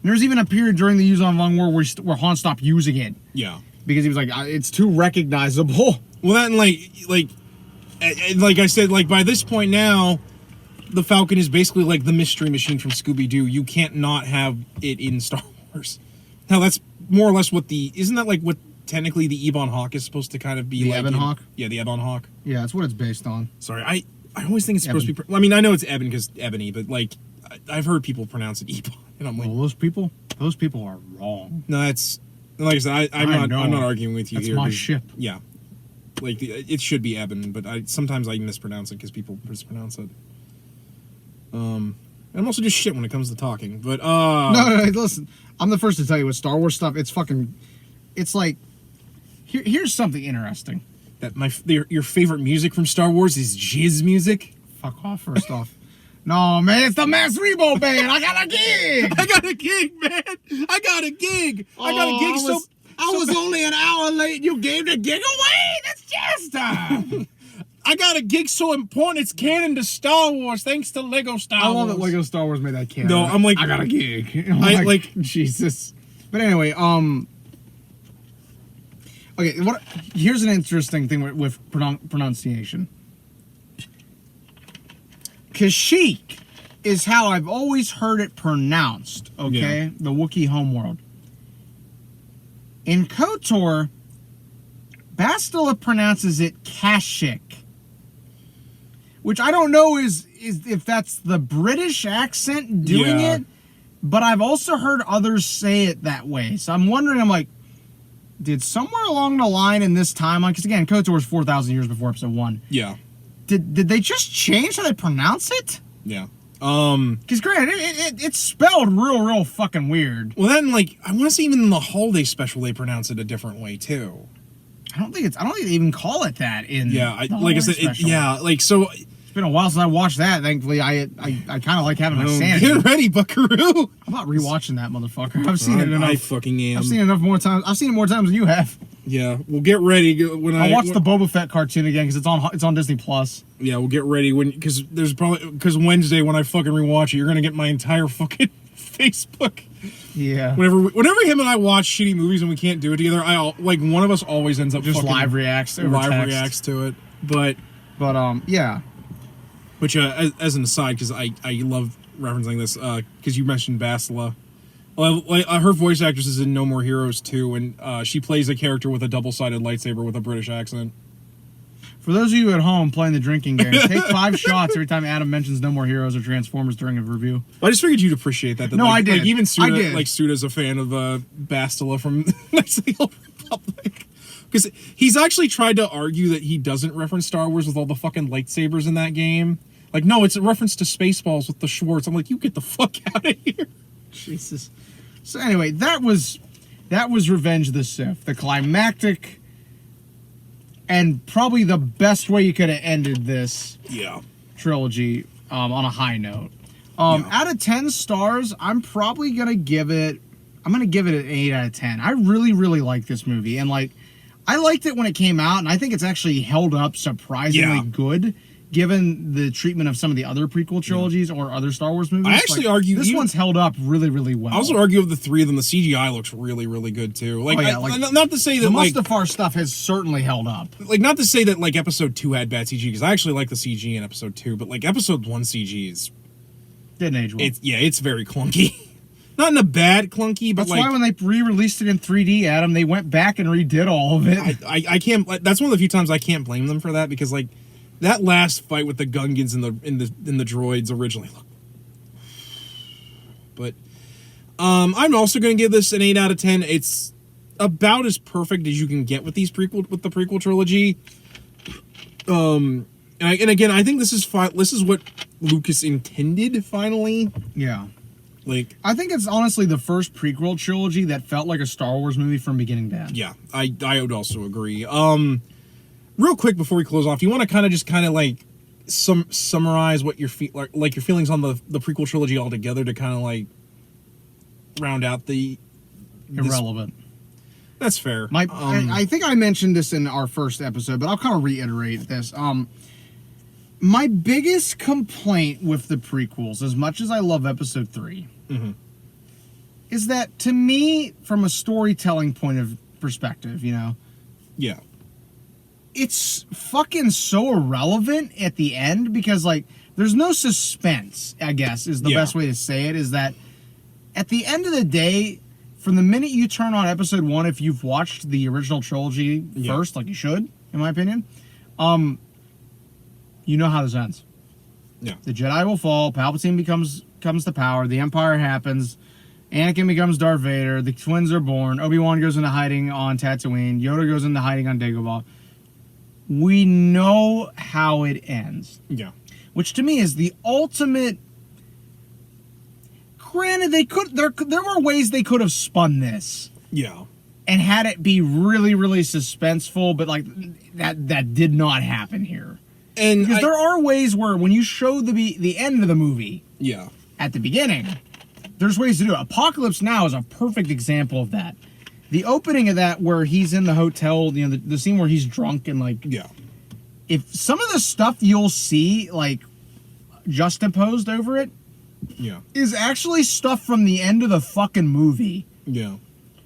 there's even a period during the Yuzon Vong War where Han stopped using it. Yeah. Because he was like, it's too recognizable. Well, that and like I said, like by this point now, the Falcon is basically like the mystery machine from Scooby-Doo. You can't not have it in Star Wars. Now that's more or less what isn't that like what technically the Ebon Hawk is supposed to kind of be the like? Ebon Hawk? Yeah, the Ebon Hawk. Yeah, that's what it's based on. Sorry, I always think it's supposed to be. I mean, I know it's Eben because Ebony, but like, I've heard people pronounce it Ebon, and I'm like, well, those people are wrong. No, that's like I said. I'm not arguing with you that's here. That's my ship. Yeah, like it should be Eben, but sometimes I mispronounce it because people mispronounce it. And I'm also just shit when it comes to talking. But no, listen. I'm the first to tell you with Star Wars stuff. It's like here's something interesting. That your favorite music from Star Wars is jizz music? Fuck off, first off. No, man, it's the Mass Rebo Band. I got a gig. I got a gig, man. I got a gig. I was only an hour late. You gave the gig away. That's jazz time. I got a gig so important it's canon to Star Wars thanks to Lego Star Wars. I love that Lego Star Wars made that canon. No, I'm like, I got a gig. I'm like Jesus. But anyway, okay, here's an interesting thing with pronunciation. Kashyyyk is how I've always heard it pronounced, okay? Yeah. The Wookiee homeworld. In KOTOR, Bastila pronounces it Kashyyyk, which I don't know is if that's the British accent doing it, but I've also heard others say it that way. So I'm wondering, I'm like, did somewhere along the line in this timeline, because again, KOTOR is 4,000 years before Episode 1. Yeah. Did they just change how they pronounce it? Yeah. Because granted, it's spelled real fucking weird. Well, then, like, I want to say even in the holiday special they pronounce it a different way too. I don't think they even call it that in. Yeah, like I said, so. It's been a while since I watched that. Thankfully, I kind of like having my sanity. Get ready, Buckaroo. I'm not rewatching that motherfucker. I've seen it enough. I fucking am. I've seen it enough more times. I've seen it more times than you have. Yeah, well, get ready when I watched the Boba Fett cartoon again because it's on Disney Plus. Yeah, we'll get ready because Wednesday when I fucking rewatch it, you're gonna get my entire fucking Facebook. Yeah. Whenever him and I watch shitty movies and we can't do it together, one of us always ends up just live reacts to it. But yeah. Which as an aside, because I love referencing this because you mentioned Bastila. Well, her voice actress is in No More Heroes 2, and she plays a character with a double-sided lightsaber with a British accent. For those of you at home playing the drinking game, take 5 shots every time Adam mentions No More Heroes or Transformers during a review. Well, I just figured you'd appreciate that. No, I did. Like, even Suda's a fan of Bastila from Knights of the Old Republic. Because he's actually tried to argue that he doesn't reference Star Wars with all the fucking lightsabers in that game. Like, no, it's a reference to Spaceballs with the Schwartz. I'm like, you get the fuck out of here. Jesus. So anyway, that was Revenge of the Sith, the climactic and probably the best way you could have ended this trilogy on a high note. Out of 10 stars, I'm probably gonna give it an 8 out of 10. I really like this movie, and like I liked it when it came out, and I think it's actually held up surprisingly good. Given the treatment of some of the other prequel trilogies or other Star Wars movies, I actually argue this one's held up really well. I also argue of the 3 of them, the CGI looks really good too. Like, not to say that the Mustafar stuff has certainly held up. Like, not to say that like Episode 2 had bad CG, because I actually like the CG in Episode 2, but like Episode 1 CG didn't age well. It's very clunky. Not in a bad clunky, but that's why when they re-released it in 3D, Adam, they went back and redid all of it. I can't. That's one of the few times I can't blame them for that, because like. That last fight with the Gungans in the droids originally looked. But I'm also going to give this an 8 out of 10. It's about as perfect as you can get with the prequel trilogy. And again, I think this is what Lucas intended finally. Yeah. Like, I think it's honestly the first prequel trilogy that felt like a Star Wars movie from beginning to end. Yeah, I would also agree. Real quick before we close off, you want to kind of like summarize what your your feelings on the prequel trilogy altogether to kind of like round out the irrelevant. That's fair. I think I mentioned this in our first episode, but I'll kind of reiterate this. My biggest complaint with the prequels, as much as I love Episode 3, is that to me, from a storytelling point of perspective, it's fucking so irrelevant at the end, because like there's no suspense, I guess is the best way to say it, is that at the end of the day, from the minute you turn on Episode 1, if you've watched the original trilogy first, like you should, in my opinion, you know how this ends. Yeah. The Jedi will fall. Palpatine comes to power. The Empire happens. Anakin becomes Darth Vader. The twins are born. Obi-Wan goes into hiding on Tatooine. Yoda goes into hiding on Dagobah. We know how it ends. Yeah. Which to me is the ultimate. Granted, there were ways they could have spun this. Yeah. And had it be really, really suspenseful, but like that did not happen here. And because there are ways where when you show the end of the movie, yeah, at the beginning, there's ways to do it. Apocalypse Now is a perfect example of that. The opening of that where he's in the hotel, you know, the scene where he's drunk and like, yeah, if some of the stuff you'll see like juxtaposed over it, yeah, is actually stuff from the end of the fucking movie. Yeah.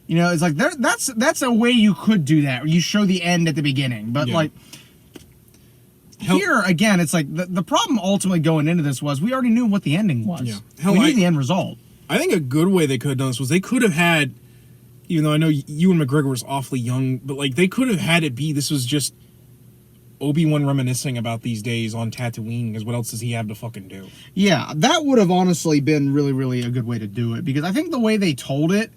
You know, it's like that's a way you could do that. You show the end at the beginning, but like here again, it's like the problem ultimately going into this was we already knew what the ending was. Yeah, we knew the end result. I think a good way they could have done this was they could have had, even though I know Ewan McGregor was awfully young, but like they could have had it be this was just Obi-Wan reminiscing about these days on Tatooine, because what else does he have to fucking do? Yeah, that would have honestly been really, really a good way to do it, because I think the way they told it,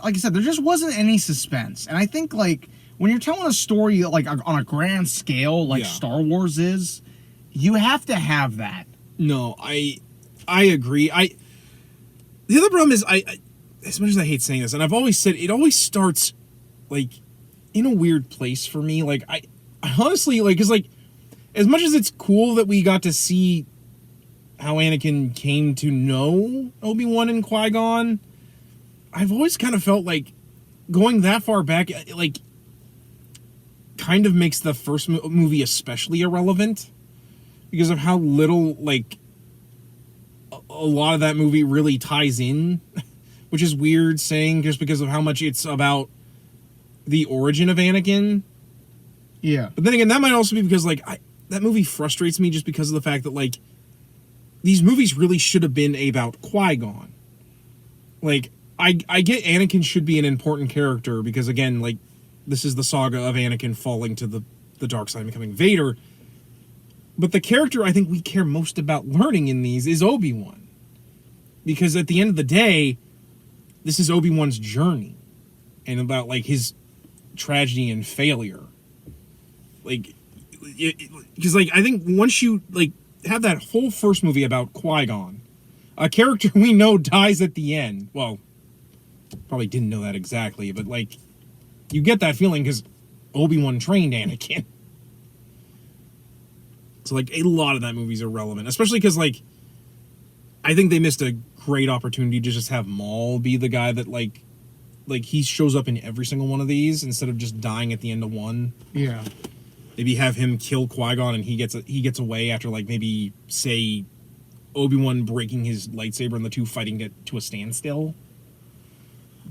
like I said, there just wasn't any suspense. And I think, like, when you're telling a story, like, on a grand scale, like Star Wars is, you have to have that. No, I agree. The other problem is, as much as I hate saying this, and I've always said, it always starts, like, in a weird place for me. Like, I honestly, like, because, like, as much as it's cool that we got to see how Anakin came to know Obi-Wan and Qui-Gon, I've always kind of felt like going that far back, like, kind of makes the first movie especially irrelevant because of how little, like, a lot of that movie really ties in, which is weird saying just because of how much it's about the origin of Anakin. Yeah. But then again, that might also be because, like, that movie frustrates me just because of the fact that, like, these movies really should have been about Qui-Gon. Like, I get Anakin should be an important character because, again, like, this is the saga of Anakin falling to the dark side and becoming Vader. But the character I think we care most about learning in these is Obi-Wan. Because at the end of the day, this is Obi-Wan's journey. And about, like, his tragedy and failure. Like, because, like, I think once you, like, have that whole first movie about Qui-Gon, a character we know dies at the end. Well, probably didn't know that exactly, but, like, you get that feeling because Obi-Wan trained Anakin. So, like, a lot of that movie's irrelevant. Especially because, like, I think they missed a great opportunity to just have Maul be the guy that, like he shows up in every single one of these instead of just dying at the end of one. Yeah. Maybe have him kill Qui-Gon and he gets away after, like, maybe, say, Obi-Wan breaking his lightsaber and the two fighting to a standstill.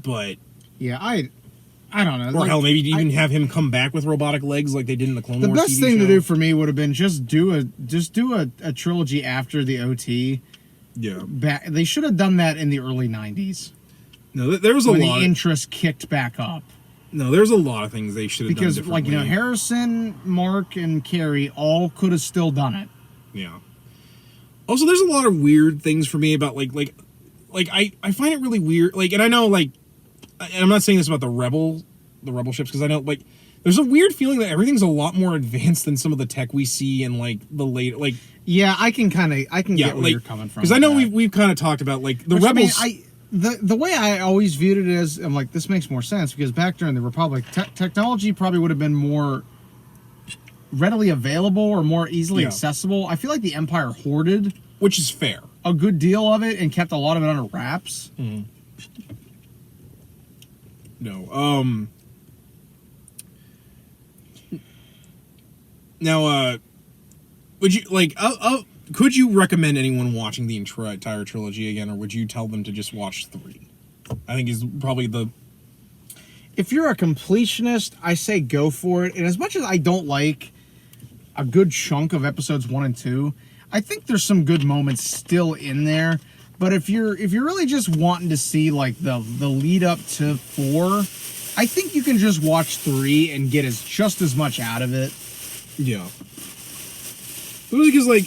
But yeah, I don't know. Or, like, hell, maybe even have him come back with robotic legs like they did in the Clone Wars. The best TV thing show. to do for me would have been just do a trilogy after the OT. Yeah. They should have done that in the early 90s. No, there was a lot. When the interest kicked back up. No, there's a lot of things they should have done differently. Because, like, you know, Harrison, Mark, and Carrie all could have still done it. Yeah. Also, there's a lot of weird things for me about, like I find it really weird. Like, and I know, like, and I'm not saying this about the rebel ships, because I know, like, there's a weird feeling that everything's a lot more advanced than some of the tech we see in, like, the late, like. Yeah, I can get where like, you're coming from. Because I know we've kind of talked about, like, the rebels. I mean, the way I always viewed it is, I'm like, this makes more sense because back during the Republic, technology probably would have been more readily available or more easily accessible. I feel like the Empire hoarded, which is fair, a good deal of it and kept a lot of it under wraps. Mm-hmm. No. Now, would you, like, could you recommend anyone watching the entire trilogy again, or would you tell them to just watch 3? I think is probably the... If you're a completionist, I say go for it. And as much as I don't like a good chunk of episodes 1 and 2, I think there's some good moments still in there. But if you're really just wanting to see, like, the lead up to 4, I think you can just watch 3 and get just as much out of it. Yeah. Mostly because, like,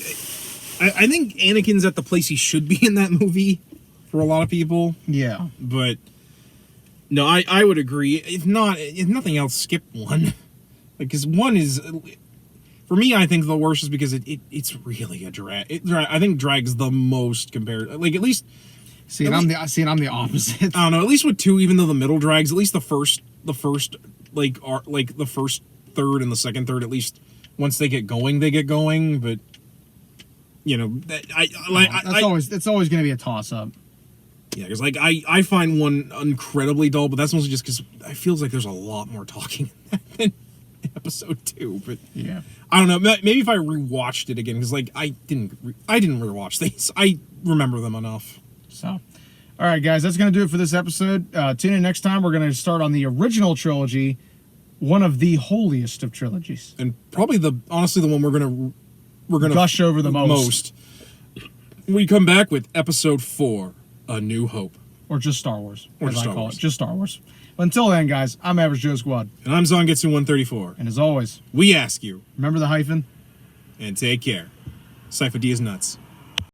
I think Anakin's at the place he should be in that movie for a lot of people. Yeah. But, no, I would agree. If nothing else, skip 1. Like, because 1 is... For me, I think the worst is because it's really a drag. I think drag's the most compared... Like, at least... I'm the opposite. I don't know. At least with 2, even though the middle drags, at least the first the first third and the second third, at least once they get going, But you know, it's always going to be a toss up. Yeah, because like I find 1 incredibly dull, but that's mostly just because it feels like there's a lot more talking than episode 2. But yeah, I don't know. Maybe if I rewatched it again, because like I didn't rewatch these. I remember them enough. So, all right, guys, that's going to do it for this episode. Tune in next time. We're going to start on the original trilogy, one of the holiest of trilogies, and probably honestly the one we're going to gush over the most. We come back with episode 4, A New Hope, or just Star Wars, as I call it, just Star Wars. But until then, guys, I'm Average Joe Squad, and I'm Zangetsu 134, and as always, we ask you, remember the hyphen, and take care. Cypher D is nuts.